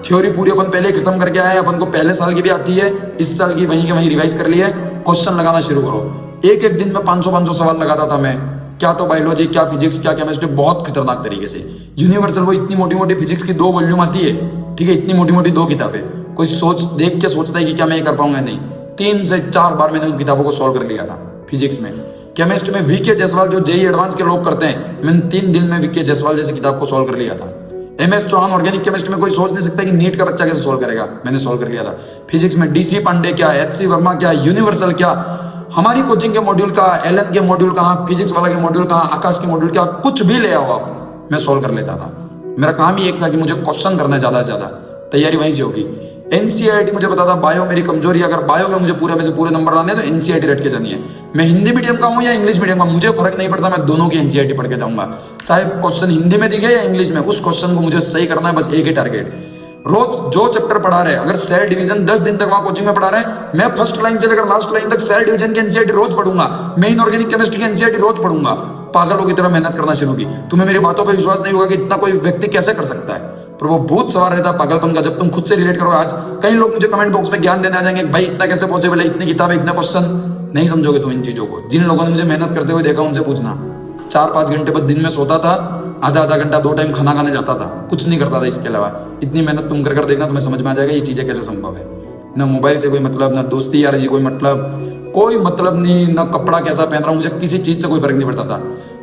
थ्योरी पूरी अपन पहले ही खत्म करके आए, अपन को पहले साल की भी आती है, इस साल की वहीं के वहीं रिवाइज कर लिए, क्वेश्चन लगाना शुरू करो। एक दिन में 500 सवाल लगाता था मैं, क्या तो बायोलॉजी, क्या फिजिक्स, क्या केमिस्ट्री, बहुत खतरनाक तरीके से। यूनिवर्सल, वो इतनी मोटी मोटी फिजिक्स की 2 वॉल्यूम आती है, ठीक है, इतनी मोटी मोटी 2 किताबें, कोई देख के सोचता है कि क्या मैं ये कर पाऊंगा, नहीं। 3 से 4 बार मैंने उन किताबों को सॉल्व कर लिया था। फिजिक्स में, केमिस्ट्री में वीके जायसवाल जो जेई एडवांस के लोग करते हैं, मैंने 3 दिन में वीके जायसवाल जैसी किताब को सॉल्व कर लिया था। MS चौहान ऑर्गेनिक केमिस्ट्री में कोई सोच नहीं सकता कि नीट का बच्चा कैसे सॉल्व करेगा, मैंने सॉल्व कर लिया था। फिजिक्स में DC पांडे क्या, HC वर्मा क्या, यूनिवर्सल क्या, हमारी कोचिंग के मॉड्यूल का, LN के मॉड्यूल कहाँ, फिजिक्स वाला के मॉड्यूल कहाँ, आकाश के मॉड्यूल क्या, कुछ भी ले आओ आप, मैं सॉल्व कर लेता था। मेरा काम ही एक था कि मुझे क्वेश्चन करना ज्यादा से ज्यादा, तैयारी वहीं से होगी। NCERT मुझे पता था, बायो मेरी कमजोरी, अगर बायो में मुझे पूरे में से पूरे नंबर लाने तो NCERT रट के जानी है। मैं हिंदी मीडियम का हूँ या इंग्लिश मीडियम का, मुझे फर्क नहीं पड़ता, मैं दोनों की NCERT पढ़ के जाऊंगा, चाहे क्वेश्चन हिंदी में दिखे या इंग्लिश में, उस क्वेश्चन को मुझे सही करना है, बस एक ही टारगेट। रोज जो चैप्टर पढ़ा रहे, अगर सेल डिवीजन 10 दिन तक वहां कोचिंग में पढ़ा रहे, मैं फर्स्ट लाइन से लेकर लास्ट लाइन तक सेल डिवीजन की NCERT रोज पढ़ूंगा, मैं इनऑर्गेनिक केमिस्ट्री की NCERT रोज पढ़ूंगा। पागलों की तरह मेहनत करना शुरू की। तुम्हें मेरी बातों पर विश्वास नहीं होगा कि इतना कोई व्यक्ति कैसे कर सकता है, पर वो भूत सवार रहता है पागलपन का, जब तुम खुद से रिलेट करोगे। आज कई लोग मुझे कमेंट बॉक्स में ज्ञान देने आ जाएंगे, भाई इतना कैसे पॉसिबल है, इतनी किताबें, इतना क्वेश्चन, नहीं समझोगे तुम इन चीजों को। जिन लोगों ने मुझे मेहनत करते हुए देखा उनसे पूछना। 4-5 घंटे बस दिन में सोता था, आधा घंटा 2 टाइम खाना खाने जाता था, कुछ नहीं करता था इसके अलावा। इतनी मेहनत तुम कर देखना, तुम्हें समझ में आ जाएगा ये चीजें कैसे संभव है। ना मोबाइल से कोई मतलब, ना दोस्ती यार जी कोई मतलब नहीं, ना कपड़ा कैसा पहन रहा हूँ, मुझे किसी चीज से कोई फर्क नहीं पड़ता था।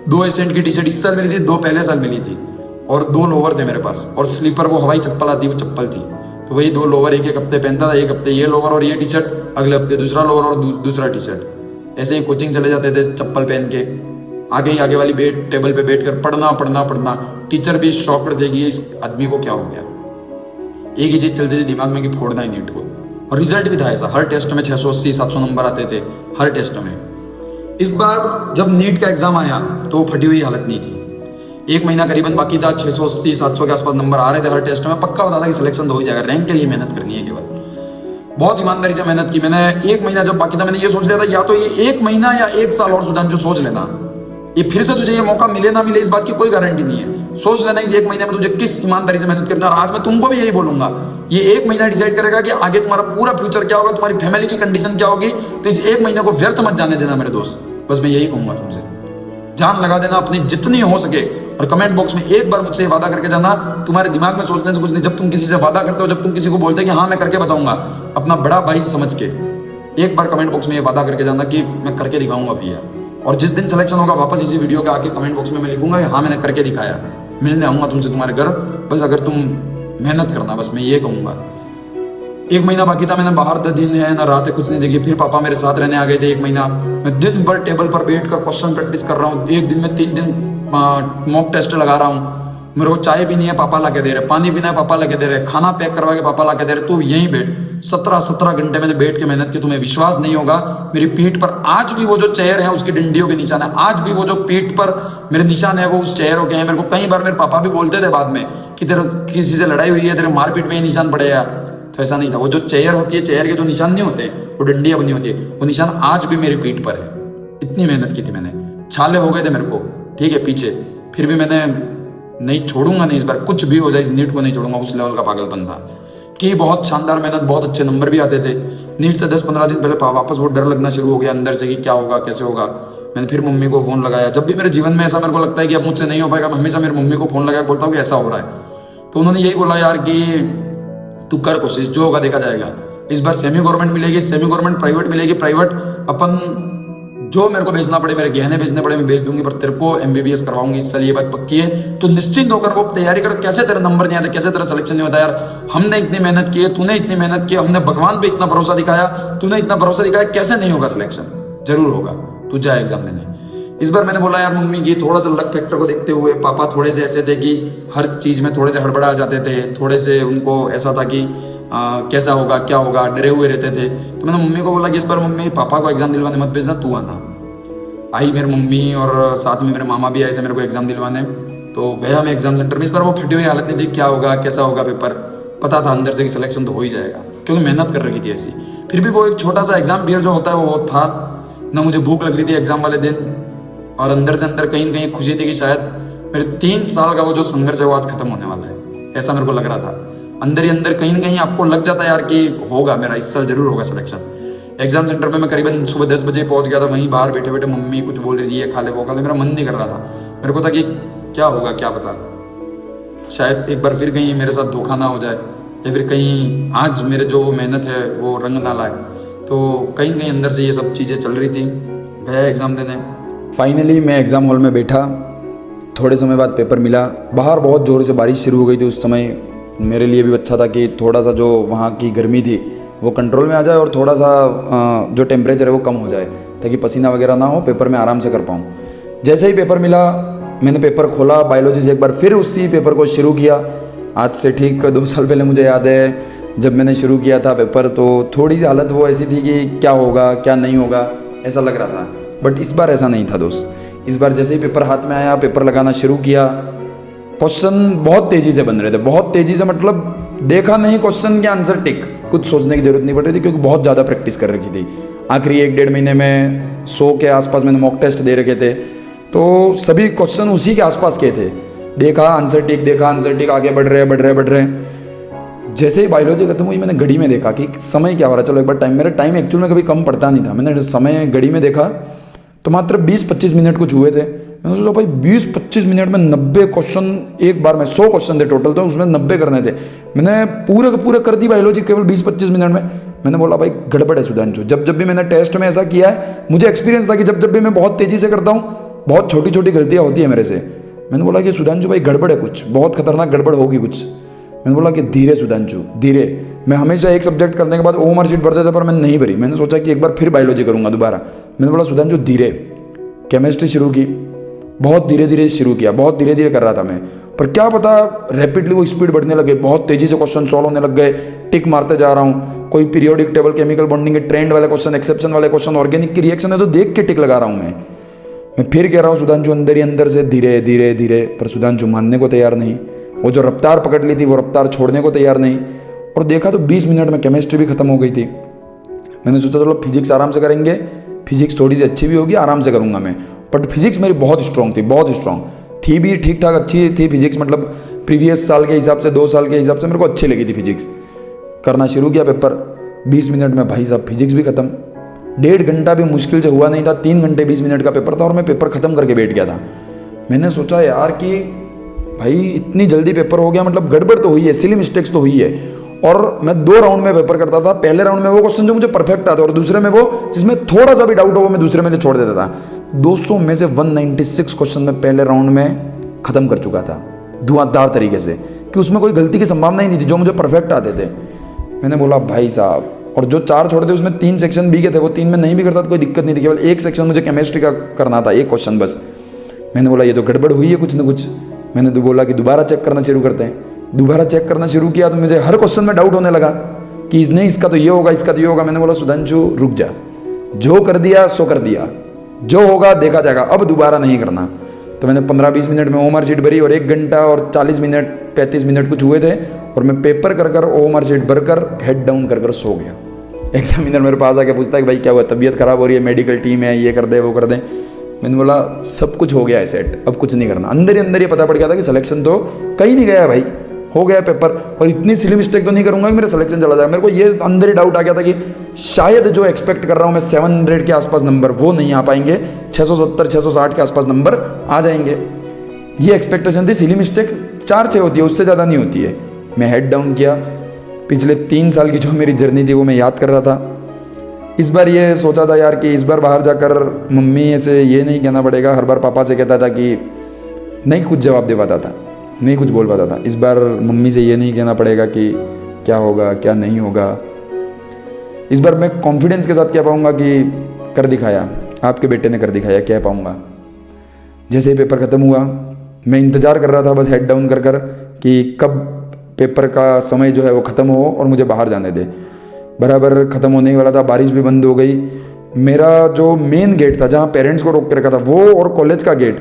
2 एसेंट की टी-शर्ट इस साल मिली थी, 2 पहले साल मिली थी, और 2 लोवर थे मेरे पास, और स्लीपर वो हवाई चप्पल आती वो चप्पल थी, तो वही 2 लोवर एक हफ्ते पहनता था। एक हफ्ते ये लोवर और ये टी-शर्ट, अगले हफ्ते दूसरा लोवर और दूसरा टी-शर्ट। ऐसे ही कोचिंग चले जाते थे चप्पल पहन के, आगे वाली टेबल पे बैठकर पढ़ना। टीचर भी शॉक्ड थे कि इस आदमी को क्या हो गया। एक ही चीज चलती थी दिमाग में कि फोड़ना ही नीट को, और रिजल्ट भी था ऐसा, हर टेस्ट में 680-700 नंबर आते थे हर टेस्ट में। इस बार जब नीट का एग्जाम आया तो फटी हुई हालत नहीं थी, 1 महीना करीबन बाकी था, 680-700 के आसपास नंबर आ रहे थे हर टेस्ट में, पक्का बता था कि सिलेक्शन तो हो ही जाएगा। रैंक के लिए मेहनत करनी है केवल, बहुत ईमानदारी से मेहनत की मैंने। 1 महीना जब बाकी था, मैंने ये सोच लिया था, या तो ये 1 महीना या 1 साल और सुधांशु सोच लेना, ये फिर से तुझे ये मौका मिले ना मिले इस बात की कोई गारंटी नहीं है। सोच लेना इस 1 महीने में तुझे किस ईमानदारी से मेहनत करना। और आज मैं तुमको भी यही बोलूंगा, ये 1 महीना डिसाइड करेगा कि आगे तुम्हारा पूरा फ्यूचर क्या होगा, तुम्हारी फैमिली की कंडीशन क्या होगी। तो इस 1 महीने को व्यर्थ मत जाने देना मेरे दोस्त, बस मैं यही कहूंगा तुमसे। जान लगा देना अपनी जितनी हो सके, और कमेंट बॉक्स में एक बार मुझसे वादा करके जाना। तुम्हारे दिमाग में सोचने से कुछ नहीं, जब तुम किसी से वादा करते हो, जब तुम किसी को बोलते हो कि हाँ मैं करके बताऊंगा, अपना बड़ा भाई समझ के एक बार कमेंट बॉक्स में ये वादा करके जाना कि मैं करके दिखाऊंगा भैया। और जिस दिन सिलेक्शन होगा, वापस इसी वीडियो के आके कमेंट बॉक्स में मैं लिखूंगा कि हाँ मैंने करके दिखाया, मिलने आऊंगा तुमसे तुम्हारे घर। बस अगर तुम मेहनत करना, बस मैं ये कहूंगा। 1 महीना बाकी था, मैंने बाहर द दिन है ना रात है कुछ नहीं देखी। फिर पापा मेरे साथ रहने आ गए थे 1 महीना। मैं दिन भर टेबल पर बैठ कर क्वेश्चन प्रैक्टिस कर रहा हूँ। 1 दिन में 3 दिन मॉक टेस्ट लगा रहा हूँ। मेरे को चाय भी नहीं है, पापा ला के दे रहे, पानी पीना है पापा ला के दे रहे, खाना पैक करवा के पापा ला के दे रहे, तू यहीं बैठ। 17 घंटे मैंने बैठ के मेहनत की, तुम्हें विश्वास नहीं होगा। मेरी पीठ पर आज भी वो जो चेयर है उसकी डंडियों के निशान है, आज भी वो जो पीठ पर मेरे निशान है वो उस चेयरों के हैं। मेरे को कई बार मेरे पापा भी बोलते थे बाद में कि तेरे किसी से लड़ाई हुई है, तेरे मारपीट में ये निशान पड़ेगा, तो ऐसा नहीं था। वो जो चेयर होती है, चेयर के जो निशान नहीं होते, वो डंडियां बनी होती है, वो निशान आज भी मेरी पीठ पर है। इतनी मेहनत की थी मैंने, छाले हो गए थे मेरे को, ठीक है पीछे, फिर भी मैंने नहीं छोड़ूंगा नहीं, इस बार कुछ भी हो जाए इस नीट को नहीं छोड़ूंगा। उस लेवल का पागलपन था कि बहुत शानदार मेहनत, बहुत अच्छे नंबर भी आते थे। नीट से 10-15 दिन पहले वापस वो डर लगना शुरू हो गया अंदर से कि क्या होगा कैसे होगा। मैंने फिर मम्मी को फोन लगाया। जब भी मेरे जीवन में ऐसा मेरे को लगता है कि अब मुझसे नहीं हो पाएगा, मैं हमेशा मेरी मम्मी को फोन लगाया, बोलता हूँ कि ऐसा हो रहा है। तो उन्होंने यही बोला, यार कि तू कर कोशिश, जो होगा देखा जाएगा। इस बार सेमी गवर्नमेंट मिलेगी, सेमी गवर्नमेंट प्राइवेट मिलेगी, प्राइवेट अपन जो मेरे को बेचना पड़े, मेरे गहने बेचने पड़े, मैं बेच दूंगी, पर तेरे को एमबीबीएस करवाऊंगी, इस साल ये बात पक्की है। तो निश्चिंत होकर वो तैयारी कर। कैसे तेरे नंबर नहीं आते, कैसे तेरा सिलेक्शन नहीं होता यार? हमने इतनी मेहनत की है, तूने इतनी मेहनत की, हमने भगवान पे इतना भरोसा दिखाया, तूने इतना भरोसा दिखाया, कैसे नहीं होगा सिलेक्शन? जरूर होगा, तू जा एग्जाम देने। इस बार मैंने बोला यार मम्मी की थोड़ा सा लक फैक्टर को देखते हुए, पापा थोड़े से ऐसे थे कि हर चीज में थोड़े से हड़बड़ा जाते थे, थोड़े से उनको ऐसा था कि कैसा होगा क्या होगा, डरे हुए रहते थे। तो मैंने मम्मी को बोला कि इस बार मम्मी पापा को एग्जाम दिलवाने मत भेजना, तू आना। आई मेरी मम्मी और साथ में मेरे मामा भी आए थे मेरे को एग्जाम दिलवाने। तो गया मैं एग्जाम सेंटर में। इस बार वो फटी हुई हालत नहीं थी, क्या होगा कैसा होगा पेपर, पता था अंदर से कि सिलेक्शन तो हो ही जाएगा, क्योंकि मेहनत कर रखी थी ऐसी। फिर भी वो एक छोटा सा एग्जाम बियर जो होता है वो था ना। मुझे भूख लग रही थी एग्जाम वाले दिन, और अंदर से अंदर कहीं ना कहीं खुशी थी कि शायद मेरे 3 साल का वो जो संघर्ष है वो आज खत्म होने वाला है, ऐसा मेरे को लग रहा था। अंदर ही अंदर कहीं ना कहीं आपको लग जाता है यार कि होगा मेरा, इस साल जरूर होगा सिलेक्शन। एग्जाम सेंटर पे मैं करीबन सुबह 10 बजे पहुंच गया था। वहीं बाहर बैठे बैठे मम्मी कुछ बोल रही थी, ये खा ले वो खा ले, मेरा मन नहीं कर रहा था। मेरे को था कि क्या होगा क्या पता, शायद एक बार फिर कहीं मेरे साथ धोखा ना हो जाए, या फिर कहीं आज मेरे जो मेहनत है वो रंग ना लाए। तो कहीं ना कहीं अंदर से ये सब चीज़ें चल रही थी। गया एग्ज़ाम देने। फाइनली मैं एग्ज़ाम हॉल में बैठा, थोड़े समय बाद पेपर मिला। बाहर बहुत ज़ोर से बारिश शुरू हो गई थी उस समय। मेरे लिए भी अच्छा था कि थोड़ा सा जो वहाँ की गर्मी थी वो कंट्रोल में आ जाए, और थोड़ा सा जो टेम्परेचर है वो कम हो जाए, ताकि पसीना वगैरह ना हो, पेपर में आराम से कर पाऊँ। जैसे ही पेपर मिला, मैंने पेपर खोला, बायोलॉजी से एक बार फिर उसी पेपर को शुरू किया। आज से ठीक 2 साल पहले मुझे याद है जब मैंने शुरू किया था पेपर, तो थोड़ी सी हालत वो ऐसी थी कि क्या होगा क्या नहीं होगा ऐसा लग रहा था। बट इस बार ऐसा नहीं था दोस्त। इस बार जैसे ही पेपर हाथ में आया, पेपर लगाना शुरू किया, क्वेश्चन बहुत तेज़ी से बन रहे थे, बहुत तेज़ी से, मतलब देखा नहीं क्वेश्चन के आंसर टिक, कुछ सोचने की जरूरत नहीं पड़ रही थी, क्योंकि बहुत ज़्यादा प्रैक्टिस कर रखी थी। आखिरी 1-1.5 महीने में 100 के आसपास मैंने मॉक टेस्ट दे रखे थे, तो सभी क्वेश्चन उसी के आसपास के थे। देखा आंसर टिक, देखा आंसर टिक, आगे बढ़ रहे। जैसे ही बायोलॉजी खत्म हुई, मैंने घड़ी में देखा कि समय क्या हो रहा है। चलो एक बार टाइम, मेरा टाइम एक्चुअल में कभी कम पड़ता नहीं था। मैंने समय घड़ी में देखा तो मात्र 20-25 मिनट कुछ हुए थे। मैंने सोचा भाई 20-25 मिनट में 90 क्वेश्चन एक बार में, 100 क्वेश्चन थे टोटल, तो उसमें 90 करने थे। मैंने पूरे के पूरे कर दी बायोलॉजी केवल 20-25 मिनट में। मैंने बोला भाई गड़बड़ है सुधांशु। जब भी मैंने टेस्ट में ऐसा किया है, मुझे एक्सपीरियंस था कि जब भी मैं बहुत तेज़ी से करता हूँ, बहुत छोटी छोटी गलतियाँ होती है मेरे से। मैंने बोला कि सुधांशु भाई गड़बड़ है, कुछ बहुत खतरनाक गड़बड़ होगी कुछ। मैंने बोला कि धीरे सुधांशु धीरे। मैं हमेशा एक सब्जेक्ट करने के बाद ओमआर शीट भरते थे, पर मैंने नहीं भरी। मैंने सोचा कि एक बार फिर बायोलॉजी करूँगा दोबारा। मैंने बोला सुधांशु धीरे। केमिस्ट्री शुरू की, बहुत धीरे धीरे शुरू किया, बहुत धीरे धीरे कर रहा था मैं, पर क्या पता रैपिडली वो स्पीड बढ़ने लगे, बहुत तेज़ी से क्वेश्चन सॉल्व होने लग गए। टिक मारते जा रहा हूँ, कोई पीरियोडिक टेबल, केमिकल बॉन्डिंग के ट्रेंड वाले क्वेश्चन, एक्सेप्शन वाले क्वेश्चन, ऑर्गेनिक की रिएक्शन है तो देख के टिक लगा रहा हूँ मैं फिर कह रहा हूँ सुधांशु अंदर ही अंदर से धीरे धीरे धीरे, पर सुधांशु मानने को तैयार नहीं। वो जो रफ्तार पकड़ ली थी वो रफ्तार छोड़ने को तैयार नहीं। और देखा तो 20 मिनट में केमिस्ट्री भी खत्म हो गई थी। मैंने सोचा चलो फिजिक्स आराम से करेंगे, फिजिक्स थोड़ी सी अच्छी भी होगी, आराम से करूँगा मैं। बट फिजिक्स मेरी बहुत स्ट्रॉन्ग थी, बहुत स्ट्रॉन्ग थी भी, ठीक ठाक अच्छी थी फिजिक्स, मतलब प्रीवियस साल के हिसाब से, 2 साल के हिसाब से मेरे को अच्छी लगी थी फिजिक्स। करना शुरू किया पेपर, 20 मिनट में भाई साहब फिजिक्स भी खत्म। 1.5 घंटा भी मुश्किल से हुआ नहीं था, 3 घंटे 20 मिनट का पेपर था और मैं पेपर खत्म करके बैठ गया था। मैंने सोचा यार कि भाई इतनी जल्दी पेपर हो गया, मतलब गड़बड़ तो हुई है, सिली मिस्टेक्स तो हुई है। और मैं 2 राउंड में पेपर करता था। पहले राउंड में वो क्वेश्चन जो मुझे परफेक्ट आते और दूसरे में वो जिसमें थोड़ा सा भी डाउट हो वो मैं दूसरे में छोड़ देता था। 200 में से 196 क्वेश्चन मैं पहले राउंड में खत्म कर चुका था धुआंधार तरीके से, कि उसमें कोई गलती की संभावना ही नहीं थी, जो मुझे परफेक्ट आते थे। मैंने बोला भाई साहब, और जो 4 छोड़े थे उसमें 3 सेक्शन बी के थे, वो 3 में नहीं भी करता तो कोई दिक्कत नहीं थी, केवल 1 सेक्शन मुझे केमिस्ट्री का करना था, 1 क्वेश्चन बस। मैंने बोला ये तो गड़बड़ हुई है कुछ ना कुछ। मैंने तो बोला कि दोबारा चेक करना शुरू करते हैं। दोबारा चेक करना शुरू किया तो मुझे हर क्वेश्चन में डाउट होने लगा कि नहीं इसका तो ये होगा, इसका तो ये होगा। मैंने बोला सुधांशु रुक जा, जो कर दिया सो कर दिया, जो होगा देखा जाएगा, अब दोबारा नहीं करना। तो मैंने 15-20 मिनट में ओमआर शीट भरी और 1 घंटा और 40 मिनट 35 मिनट कुछ हुए थे, और मैं पेपर कर ओमआर शीट भरकर हेड डाउन कर सो गया। एग्जामिनर मेरे पास आके पूछता है कि भाई क्या हुआ, तबीयत खराब हो रही है, मेडिकल टीम है, ये कर दे वो कर दे। मैंने बोला सब कुछ हो गया है सेट, अब कुछ नहीं करना। अंदर ही अंदर ये पता पड़ गया था कि सिलेक्शन तो कहीं नहीं गया भाई, हो गया पेपर। और इतनी सिली मिस्टेक तो नहीं करूंगा कि मेरा सिलेक्शन चला जाए। मेरे को ये अंदर ही डाउट आ गया था कि शायद जो एक्सपेक्ट कर रहा हूँ मैं 700 के आसपास नंबर, वो नहीं आ पाएंगे, 670-660 के आसपास नंबर आ जाएंगे। ये एक्सपेक्टेशन थी। सिली मिस्टेक 4-6 होती है, उससे ज़्यादा नहीं होती है। मैं हेड डाउन किया, पिछले 3 साल की जो मेरी जर्नी थी वो मैं याद कर रहा था। इस बार ये सोचा था यार कि इस बार बाहर जाकर मम्मी से ये नहीं कहना पड़ेगा, हर बार पापा से कहता था कि नहीं कुछ जवाब दे पाता था, नहीं कुछ बोल पाता था। इस बार मम्मी से ये नहीं कहना पड़ेगा कि क्या होगा क्या नहीं होगा। इस बार मैं कॉन्फिडेंस के साथ कह पाऊँगा कि कर दिखाया, आपके बेटे ने कर दिखाया, कह पाऊँगा। जैसे ही पेपर ख़त्म हुआ मैं इंतज़ार कर रहा था बस हेड डाउन कर कर कि कब पेपर का समय जो है वो ख़त्म हो और मुझे बाहर जाने दे। बराबर ख़त्म होने ही वाला था, बारिश भी बंद हो गई। मेरा जो मेन गेट था जहाँ पेरेंट्स को रोक के रखा था वो और कॉलेज का गेट,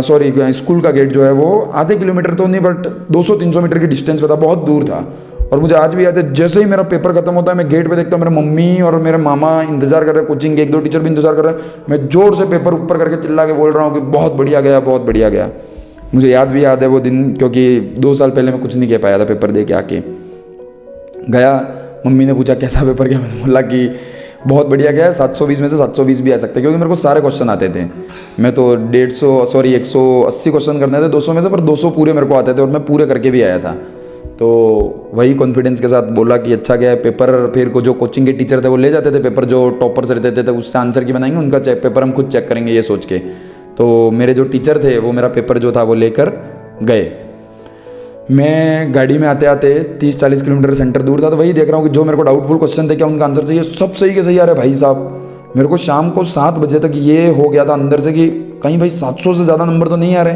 सॉरी स्कूल का गेट जो है वो आधे किलोमीटर तो नहीं बट 200-300 मीटर की डिस्टेंस पे था, बहुत दूर था। और मुझे आज भी याद है, जैसे ही मेरा पेपर खत्म होता है मैं गेट पे देखता हूँ मेरे मम्मी और मेरे मामा इंतजार कर रहे हैं, कोचिंग के 1-2 टीचर भी इंतजार कर रहे हैं। मैं जोर से पेपर ऊपर करके चिल्ला के बोल रहा हूँ कि बहुत बढ़िया गया, बहुत बढ़िया गया। मुझे याद है वो दिन, क्योंकि 2 साल पहले मैं कुछ नहीं कह पाया था पेपर दे के आके गया। मम्मी ने पूछा कैसा पेपर गया, मैंने बोला कि बहुत बढ़िया गया है, 720 में से 720 भी आ सकते हैं, क्योंकि मेरे को सारे क्वेश्चन आते थे। मैं तो 180 क्वेश्चन करने थे 200 में से, पर 200 पूरे मेरे को आते थे और मैं पूरे करके भी आया था। तो वही कॉन्फिडेंस के साथ बोला कि अच्छा गया है पेपर। फिर को जो कोचिंग के टीचर थे वो ले जाते थे पेपर, जो टॉपर्स रहते थे उससे आंसर की बनाएंगे, उनका पेपर हम खुद चेक करेंगे ये सोच के। तो मेरे जो टीचर थे वो मेरा पेपर जो था वो लेकर गए। मैं गाड़ी में आते आते 30-40 किलोमीटर सेंटर दूर था, तो वही देख रहा हूँ कि जो मेरे को डाउटफुल क्वेश्चन थे क्या उनका आंसर सही है, सब सही के सही आ रहे भाई साहब। मेरे को शाम को 7 बजे तक ये हो गया था अंदर से कि कहीं भाई 700 से ज़्यादा नंबर तो नहीं आ रहे,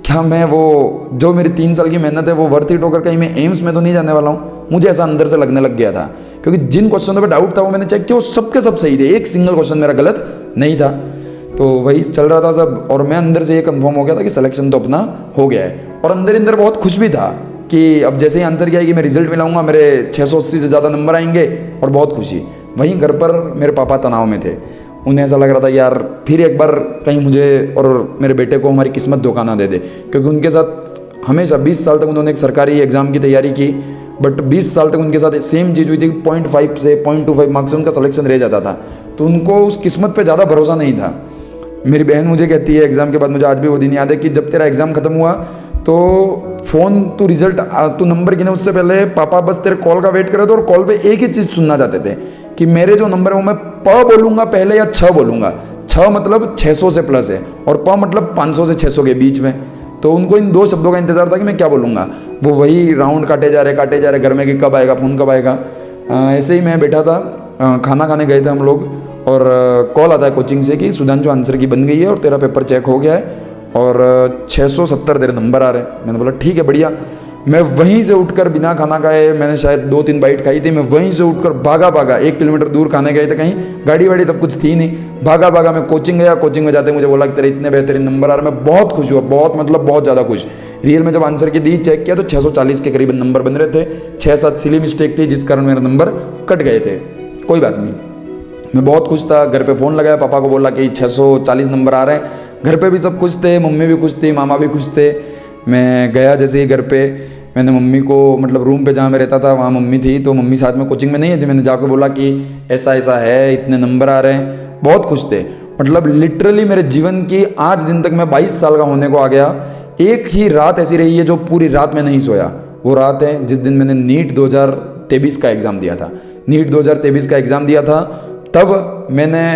क्या मैं वो जो मेरी 3 साल की मेहनत है वो वर्थ इट होकर कहीं मैं एम्स में तो नहीं जाने वाला हूँ। मुझे ऐसा अंदर से लगने लग गया था, क्योंकि जिन क्वेश्चनों पर डाउट था वो मैंने चेक किया, वो सबके सब सही थे, एक सिंगल क्वेश्चन मेरा गलत नहीं था। तो वही चल रहा था सब, और मैं अंदर से ये कंफर्म हो गया था कि सिलेक्शन तो अपना हो गया है। और अंदर बहुत खुश भी था कि अब जैसे ही आंसर किया कि मैं रिजल्ट मिलाऊंगा, मेरे 680 से ज़्यादा नंबर आएंगे, और बहुत खुशी। वहीं घर पर मेरे पापा तनाव में थे, उन्हें ऐसा लग रहा था यार फिर एक बार कहीं मुझे और मेरे बेटे को हमारी किस्मत धोखा ना दे दे, क्योंकि उनके साथ हमेशा 20 साल तक उन्होंने एक सरकारी एग्ज़ाम की तैयारी की, बट 20 साल तक उनके साथ सेम चीज़ हुई थी, 0.5 से 0.25 मार्क्स से उनका सिलेक्शन रह जाता था। तो उनको उस किस्मत पे ज़्यादा भरोसा नहीं था। मेरी बहन मुझे कहती है एग्ज़ाम के बाद, मुझे आज भी वो दिन याद है कि जब तेरा एग्ज़ाम खत्म हुआ तो फ़ोन तू रिजल्ट तू नंबर गिने उससे पहले पापा बस तेरे कॉल का वेट कर रहे थे, और कॉल पे एक ही चीज़ सुनना चाहते थे कि मेरे जो नंबर है वो मैं प बोलूँगा पहले या 6 बोलूँगा। 6 मतलब 600 से प्लस है, और प मतलब 500 से 600 के बीच में। तो उनको इन 2 शब्दों का इंतज़ार था कि मैं क्या बोलूँगा। वो वही राउंड काटे जा रहे घर में कि कब आएगा फ़ोन, कब आएगा। ऐसे ही मैं बैठा था, खाना खाने गए थे हम लोग, और कॉल आता है कोचिंग से कि सुधांशु आंसर की बन गई है और तेरा पेपर चेक हो गया है और 670 तेरे नंबर आ रहे हैं। मैंने बोला ठीक है बढ़िया। मैं वहीं से उठकर बिना खाना खाए, मैंने शायद 2-3 बाइट खाई थी, मैं वहीं से उठकर भागा 1 किलोमीटर दूर खाने गए थे कहीं, गाड़ी वाड़ी तब कुछ थी नहीं, भागा मैं कोचिंग गया। कोचिंग में जाते मुझे बोला कि तेरे इतने बेहतरीन नंबर आ रहे हैं। मैं बहुत खुश हुआ, बहुत मतलब बहुत ज़्यादा खुश। रियल में जब आंसर की दी चेक किया तो 640 के करीब नंबर बन रहे थे। 6-7 सिली मिस्टेक थी जिस कारण मेरे नंबर कट गए थे, कोई बात नहीं। मैं बहुत खुश था। घर पे फ़ोन लगाया, पापा को बोला कि 640 नंबर आ रहे हैं। घर पे भी सब खुश थे, मम्मी भी खुश थी, मामा भी खुश थे। मैं गया जैसे ही घर पे, मैंने मम्मी को मतलब रूम पे जहाँ मैं रहता था वहाँ मम्मी थी, तो मम्मी साथ में कोचिंग में नहीं थी। मैंने जाकर बोला कि ऐसा ऐसा है, इतने नंबर आ रहे हैं। बहुत खुश थे, मतलब लिटरली मेरे जीवन की आज दिन तक मैं 22 साल का होने को आ गया, एक ही रात ऐसी रही है जो पूरी रात में नहीं सोया। वो रात है जिस दिन मैंने नीट 2023 का एग्ज़ाम दिया था। नीट 2023 का एग्ज़ाम दिया था, तब मैंने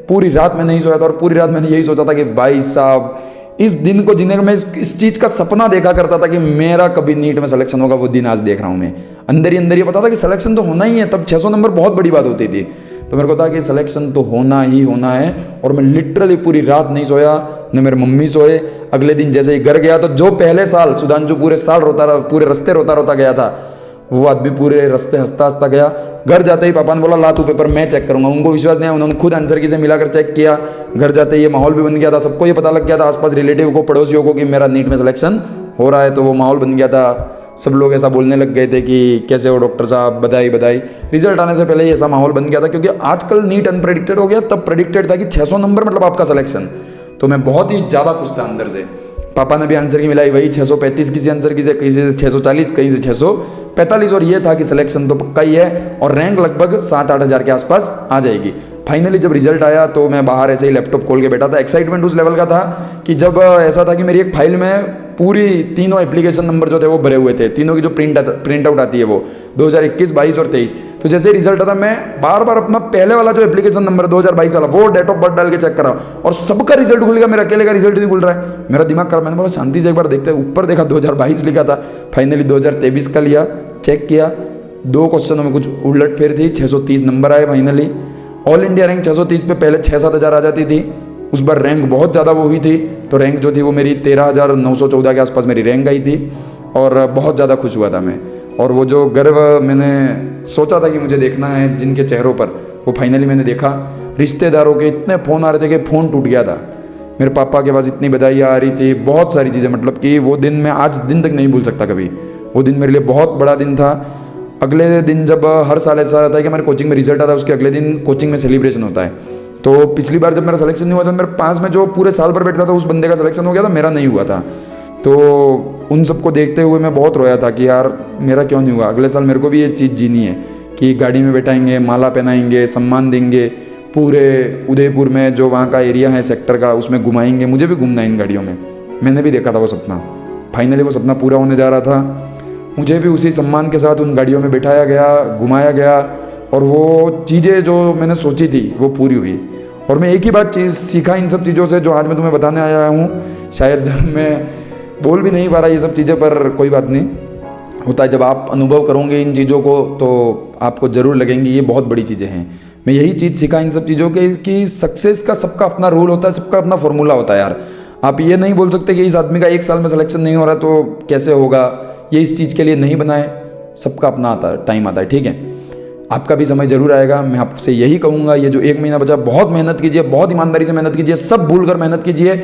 पूरी रात में नहीं सोया था, और पूरी रात मैंने यही सोचा था कि भाई साहब इस दिन को जीने का, मैं इस चीज़ का सपना देखा करता था कि मेरा कभी नीट में सिलेक्शन होगा। वो दिन आज देख रहा हूँ मैं। अंदर ही ये पता था कि सिलेक्शन तो होना ही है। तब 600 नंबर बहुत बड़ी बात होती थी, तो मेरे को था कि सिलेक्शन तो होना ही होना है। और मैं लिटरली पूरी रात नहीं सोया, न मेरे मम्मी सोए। अगले दिन जैसे ही घर गया तो जो पहले साल सुधांशु पूरे साल रोता रहा, पूरे रास्ते रोता गया था, वो आदमी पूरे रास्ते हंसता हंसता गया। घर जाते ही पापा ने बोला ला तू पेपर मैं चेक करूंगा। उनको विश्वास नहीं आया, उन्होंने खुद आंसर की से मिलाकर चेक किया। घर जाते ही ये माहौल भी बन गया था, सबको ये पता लग गया था, आसपास रिलेटिव को, पड़ोसियों को, कि मेरा नीट में सिलेक्शन हो रहा है। तो वो माहौल बन गया था, सब लोग ऐसा बोलने लग गए थे कि कैसे हो डॉक्टर साहब, बधाई बधाई। रिजल्ट आने से पहले ही ऐसा माहौल बन गया था, क्योंकि आजकल नीट अनप्रेडिक्टेड हो गया, तब प्रेडिक्टेड था कि 600 नंबर मतलब आपका सिलेक्शन। तो मैं बहुत ही ज़्यादा खुश था अंदर से। पापा ने भी आंसर की मिलाई, वही 635 किसी आंसर की से, किसी से 640, कहीं से 645, और ये था कि सिलेक्शन तो पक्का ही है और रैंक लगभग 7-8 हज़ार के आसपास आ जाएगी। फाइनली जब रिजल्ट आया तो मैं बाहर ऐसे ही लैपटॉप खोल के बैठा था। एक्साइटमेंट उस लेवल का था कि जब ऐसा था कि मेरी एक फाइल में पूरी तीनों एप्लीकेशन नंबर जो थे वो भरे हुए थे, तीनों की जो प्रिंट आउट आती है वो 2021, 22 और 23। तो जैसे रिजल्ट आता मैं बार बार अपना पहले वाला जो एप्लीकेशन नंबर 2022 वाला वो डेट ऑफ बर्थ डाल के चेक कर रहा हूँ और सबका रिजल्ट खुल गया, मेरा अकेले का रिजल्ट नहीं खुल रहा है। मेरा दिमाग खराब, मैंने बोला शांति से एक बार देखते हैं। ऊपर देखा 2022 लिखा था, फाइनली 2023 का लिया, चेक किया, 2 क्वेश्चनों में कुछ उलट फेर थी, 630 नंबर आए फाइनली। ऑल इंडिया रैंक 630 पे पहले 6-7 हज़ार आ जाती थी, उस बार रैंक बहुत ज़्यादा वो हुई थी, तो रैंक जो थी वो मेरी 13,914 के आसपास मेरी रैंक आई थी और बहुत ज़्यादा खुश हुआ था मैं। और वो जो गर्व मैंने सोचा था कि मुझे देखना है जिनके चेहरों पर, वो फाइनली मैंने देखा। रिश्तेदारों के इतने फ़ोन आ रहे थे कि फ़ोन टूट गया था। मेरे पापा के पास इतनी बधाइयाँ आ रही थी, बहुत सारी चीज़ें, मतलब कि वो दिन मैं आज दिन तक नहीं भूल सकता कभी। वो दिन मेरे लिए बहुत बड़ा दिन था। अगले दिन जब हर साल ऐसा रहता है कि हमारे कोचिंग में रिजल्ट आता है, उसके अगले दिन कोचिंग में सेलिब्रेशन होता है। तो पिछली बार जब मेरा सिलेक्शन नहीं हुआ था, मेरे पास में जो पूरे साल भर बैठता था उस बंदे का सिलेक्शन हो गया था, मेरा नहीं हुआ था। तो उन सबको देखते हुए मैं बहुत रोया था कि यार मेरा क्यों नहीं हुआ। अगले साल मेरे को भी ये चीज़ जीनी है कि गाड़ी में बैठाएंगे, माला पहनाएंगे, सम्मान देंगे, पूरे उदयपुर में जो वहाँ का एरिया है सेक्टर का उसमें घुमाएंगे। मुझे भी घूमना है इन गाड़ियों में। मैंने भी देखा था वो सपना, फाइनली वो सपना पूरा होने जा रहा था। मुझे भी उसी सम्मान के साथ उन गाड़ियों में बिठाया गया, घुमाया गया और वो चीज़ें जो मैंने सोची थी वो पूरी हुई। और मैं एक ही बात चीज़ सीखा इन सब चीज़ों से जो आज मैं तुम्हें बताने आया हूँ। शायद मैं बोल भी नहीं पा रहा ये सब चीज़ें, पर कोई बात नहीं, होता है। जब आप अनुभव करोगे इन चीज़ों को तो आपको ज़रूर लगेंगी ये बहुत बड़ी चीज़ें हैं। मैं यही चीज़ सीखा इन सब चीज़ों के कि सक्सेस का सबका अपना रूल होता है, सबका अपना फॉर्मूला होता है यार। आप ये नहीं बोल सकते कि इस आदमी का 1 साल में सिलेक्शन नहीं हो रहा तो कैसे होगा, ये इस चीज़ के लिए नहीं बनाए। सबका अपना आता है, टाइम आता है, ठीक है। आपका भी समय जरूर आएगा। मैं आपसे यही कहूँगा, ये जो 1 महीना बचा बहुत मेहनत कीजिए, बहुत ईमानदारी से मेहनत कीजिए, सब भूल कर मेहनत कीजिए।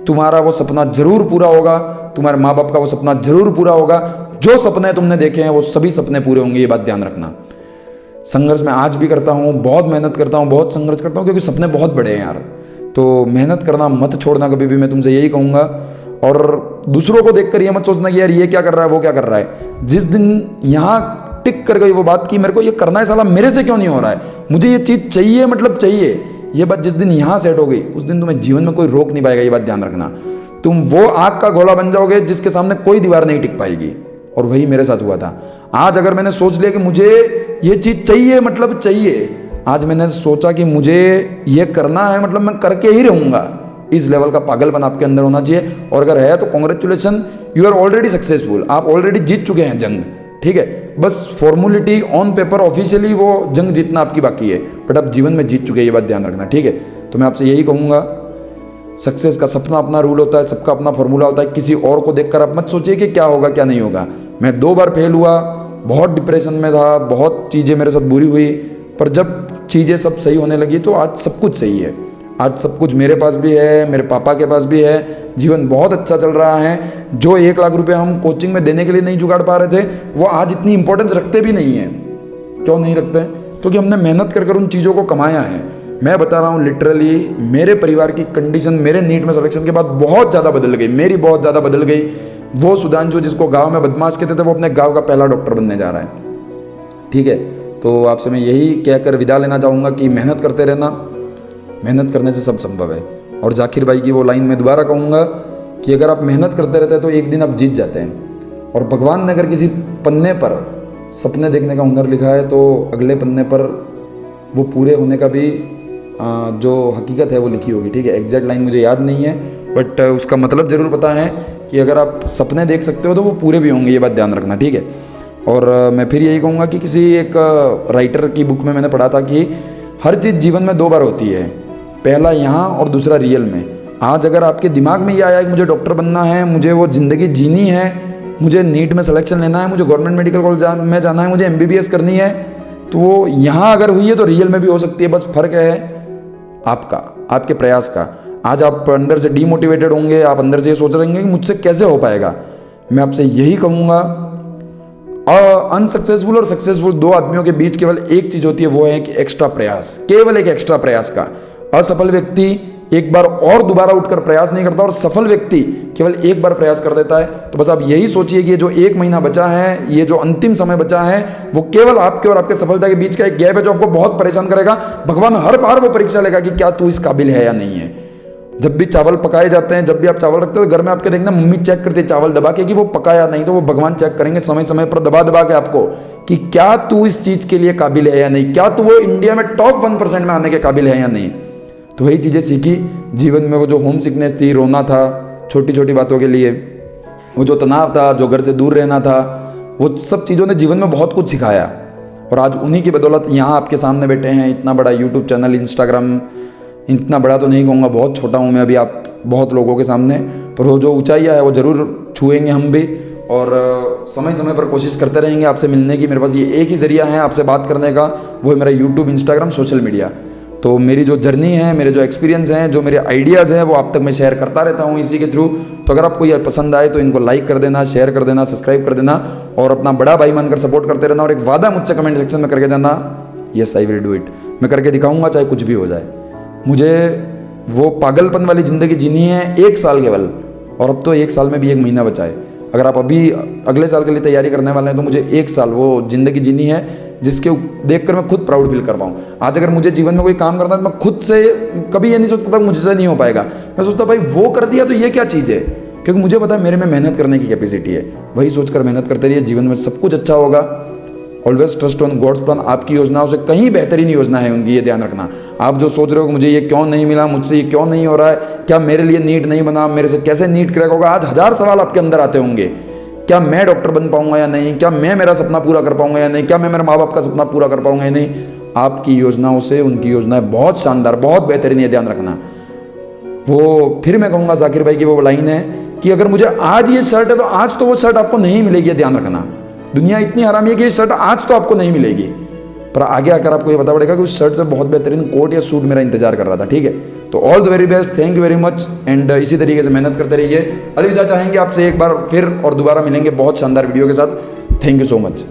तुम्हारा वो सपना जरूर पूरा होगा, तुम्हारे माँ बाप का वो सपना जरूर पूरा होगा। जो सपने तुमने देखे हैं वो सभी सपने पूरे होंगे, ये बात ध्यान रखना। संघर्ष मैं आज भी करता हूँ, बहुत मेहनत करता हूँ, बहुत संघर्ष करता हूँ, क्योंकि सपने बहुत बड़े हैं यार। तो मेहनत करना मत छोड़ना कभी भी, मैं तुमसे यही कहूँगा। और दूसरों को देखकर ये मत सोचना कि यार ये क्या कर रहा है, वो क्या कर रहा है। जिस दिन यहाँ टिक कर गई वो बात की मेरे को ये करना है, साला मेरे से क्यों नहीं हो रहा है, मुझे ये चीज़ चाहिए, मतलब चाहिए, ये बात जिस दिन यहाँ सेट हो गई उस दिन तुम्हें जीवन में कोई रोक नहीं पाएगा। ये बात ध्यान रखना। तुम वो आग का गोला बन जाओगे जिसके सामने कोई दीवार नहीं टिक पाएगी। और वही मेरे साथ हुआ था। आज अगर मैंने सोच लिया कि मुझे ये चीज़ चाहिए, मतलब चाहिए, आज मैंने सोचा कि मुझे ये करना है, मतलब मैं करके ही रहूँगा। इस लेवल का पागलपन आपके अंदर होना चाहिए। और अगर है तो congratulation, you are already successful, आप ऑलरेडी जीत चुके हैं जंग, ठीक है। बस फॉर्मुलिटी ऑन पेपर ऑफिशियली वो जंग जीतना आपकी बाकी है, बट आप जीवन में जीत चुके हैं, ये बात ध्यान रखना, ठीक है। तो मैं आपसे यही कहूँगा, सक्सेस का सपना अपना रूल होता है, सबका अपना फॉर्मूला होता है। किसी और को देखकर आप मत सोचिए कि क्या होगा क्या नहीं होगा। मैं 2 बार फेल हुआ, बहुत डिप्रेशन में था, बहुत चीज़ें मेरे साथ बुरी हुई, पर जब चीज़ें सब सही होने लगी तो आज सब कुछ सही है। आज सब कुछ मेरे पास भी है, मेरे पापा के पास भी है, जीवन बहुत अच्छा चल रहा है। जो 1 लाख रुपए हम कोचिंग में देने के लिए नहीं जुगाड़ पा रहे थे, वो आज इतनी इंपॉर्टेंस रखते भी नहीं है। क्यों नहीं रखते? क्योंकि हमने मेहनत कर उन चीज़ों को कमाया है। मैं बता रहा हूँ लिटरली, मेरे परिवार की कंडीशन मेरे नीट में सिलेक्शन के बाद बहुत ज़्यादा बदल गई, मेरी बहुत ज़्यादा बदल गई। वो सुधांशु जिसको गाँव में बदमाश कहते थे, वो अपने गाँव का पहला डॉक्टर बनने जा रहा है, ठीक है। तो आपसे मैं यही कहकर विदा लेना चाहूँगा कि मेहनत करते रहना, मेहनत करने से सब संभव है। और जाकिर भाई की वो लाइन मैं दोबारा कहूँगा कि अगर आप मेहनत करते रहते हैं तो एक दिन आप जीत जाते हैं। और भगवान ने अगर किसी पन्ने पर सपने देखने का हुनर लिखा है तो अगले पन्ने पर वो पूरे होने का भी जो हकीकत है वो लिखी होगी, ठीक है। एग्जैक्ट लाइन मुझे याद नहीं है, बट उसका मतलब ज़रूर पता है कि अगर आप सपने देख सकते हो तो वो पूरे भी होंगे, ये बात ध्यान रखना, ठीक है। और मैं फिर यही कहूँगा कि किसी एक राइटर की बुक में मैंने पढ़ा था कि हर चीज़ जीवन में 2 बार होती है, पहला यहाँ और दूसरा रियल में। आज अगर आपके दिमाग में ये आया कि मुझे डॉक्टर बनना है, मुझे वो ज़िंदगी जीनी है, मुझे नीट में सिलेक्शन लेना है, मुझे गवर्नमेंट मेडिकल कॉलेज में जाना है, मुझे MBBS करनी है, तो वो यहाँ अगर हुई है तो रियल में भी हो सकती है। बस फ़र्क है आपका, आपके प्रयास का। आज आप अंदर से डीमोटिवेटेड होंगे, आप अंदर से ये सोच रहे होंगे कि मुझसे कैसे हो पाएगा। मैं आपसे यही कहूँगा, अनसक्सेसफुल और सक्सेसफुल 2 आदमियों के बीच केवल एक चीज़ होती है, वो है कि एक्स्ट्रा प्रयास, केवल एक एक्स्ट्रा प्रयास का। असफल व्यक्ति एक बार और दोबारा उठकर प्रयास नहीं करता और सफल व्यक्ति केवल एक बार प्रयास कर देता है। तो बस आप यही सोचिए कि ये जो 1 महीना बचा है, ये जो अंतिम समय बचा है, वो केवल आपके और आपके सफलता के बीच का एक गैप है जो आपको बहुत परेशान करेगा। भगवान हर बार वो परीक्षा लेगा कि क्या तू इस काबिल है या नहीं है। जब भी चावल पकाए जाते हैं, जब भी आप चावल रखते हो तो घर में आपके देखना मम्मी चेक करती है चावल दबा के कि वो पकाया नहीं, तो वो भगवान चेक करेंगे समय समय पर दबा दबा के आपको कि क्या तू इस चीज के लिए काबिल है या नहीं, क्या तू वो इंडिया में टॉप 1% में आने के काबिल है या नहीं। तो वही चीजें सीखी जीवन में। वो जो होम सिकनेस थी, रोना था छोटी छोटी बातों के लिए, वो जो तनाव था, जो घर से दूर रहना था, वो सब चीज़ों ने जीवन में बहुत कुछ सिखाया। और आज उन्हीं की बदौलत यहाँ आपके सामने बैठे हैं। इतना बड़ा यूट्यूब चैनल, इंस्टाग्राम, इतना बड़ा तो नहीं कहूँगा, बहुत छोटा हूँ मैं अभी आप बहुत लोगों के सामने, पर वो जो ऊंचाइयाँ है वो ज़रूर छुएंगे हम भी। और समय समय पर कोशिश करते रहेंगे आपसे मिलने की। मेरे पास ये एक ही ज़रिया है आपसे बात करने का, वो है मेरा यूट्यूब, इंस्टाग्राम, सोशल मीडिया। तो मेरी जो जर्नी है, मेरे जो एक्सपीरियंस हैं, जो मेरे आइडियाज़ हैं, वो आप तक मैं शेयर करता रहता हूँ इसी के थ्रू। तो अगर आपको ये पसंद आए तो इनको लाइक कर देना, शेयर कर देना, सब्सक्राइब कर देना और अपना बड़ा भाई मानकर सपोर्ट करते रहना। और एक वादा मुझसे कमेंट सेक्शन में करके जाना, yes I will do it. मैं करके दिखाऊंगा चाहे कुछ भी हो जाए। मुझे वो पागलपन वाली ज़िंदगी जीनी है 1 साल केवल, और अब तो 1 साल में भी 1 महीना बचा है। अगर आप अभी अगले साल के लिए तैयारी करने वाले हैं तो मुझे 1 साल वो ज़िंदगी जीनी है जिसके देखकर मैं खुद प्राउड फील कर पाऊँ। आज अगर मुझे जीवन में कोई काम करना है तो मैं खुद से कभी ये नहीं सोचता मुझसे नहीं हो पाएगा। मैं सोचता भाई वो कर दिया तो ये क्या चीज़ है, क्योंकि मुझे पता है मेरे में मेहनत करने की कैपेसिटी है। वही सोचकर मेहनत करते रहिए, जीवन में सब कुछ अच्छा होगा। Always trust on God's plan. आपकी योजनाओं से कहीं बेहतरीन योजना है उनकी, ये ध्यान रखना। आप जो सोच रहे हो कि मुझे ये क्यों नहीं मिला, मुझसे ये क्यों नहीं हो रहा है, क्या मेरे लिए नीट नहीं बना, मेरे से कैसे नीट क्रैक होगा, आज 1000 सवाल आपके अंदर आते होंगे। क्या मैं डॉक्टर बन पाऊंगा या नहीं, क्या मैं मेरा सपना पूरा कर पाऊंगा या नहीं, क्या मैं मेरे माँ बाप का सपना पूरा कर पाऊंगा या नहीं। आपकी योजनाओं से उनकी योजनाएं बहुत शानदार, बहुत बेहतरीन, ये ध्यान रखना। वो फिर मैं कहूँगा जाकिर भाई की वो लाइन है कि अगर मुझे आज ये शर्ट है तो आज तो वो शर्ट आपको नहीं मिलेगी, ये ध्यान रखना। दुनिया इतनी हरामी है कि ये शर्ट आज तो आपको नहीं मिलेगी, पर आगे आकर आपको ये पता पड़ेगा कि उस शर्ट से बहुत बेहतरीन कोट या सूट मेरा इंतजार कर रहा था। ठीक है, तो all the very best, thank you very much and इसी तरीके से मेहनत करते रहिए। अलविदा चाहेंगे आपसे एक बार फिर और दोबारा मिलेंगे बहुत शानदार वीडियो के साथ। Thank you so much.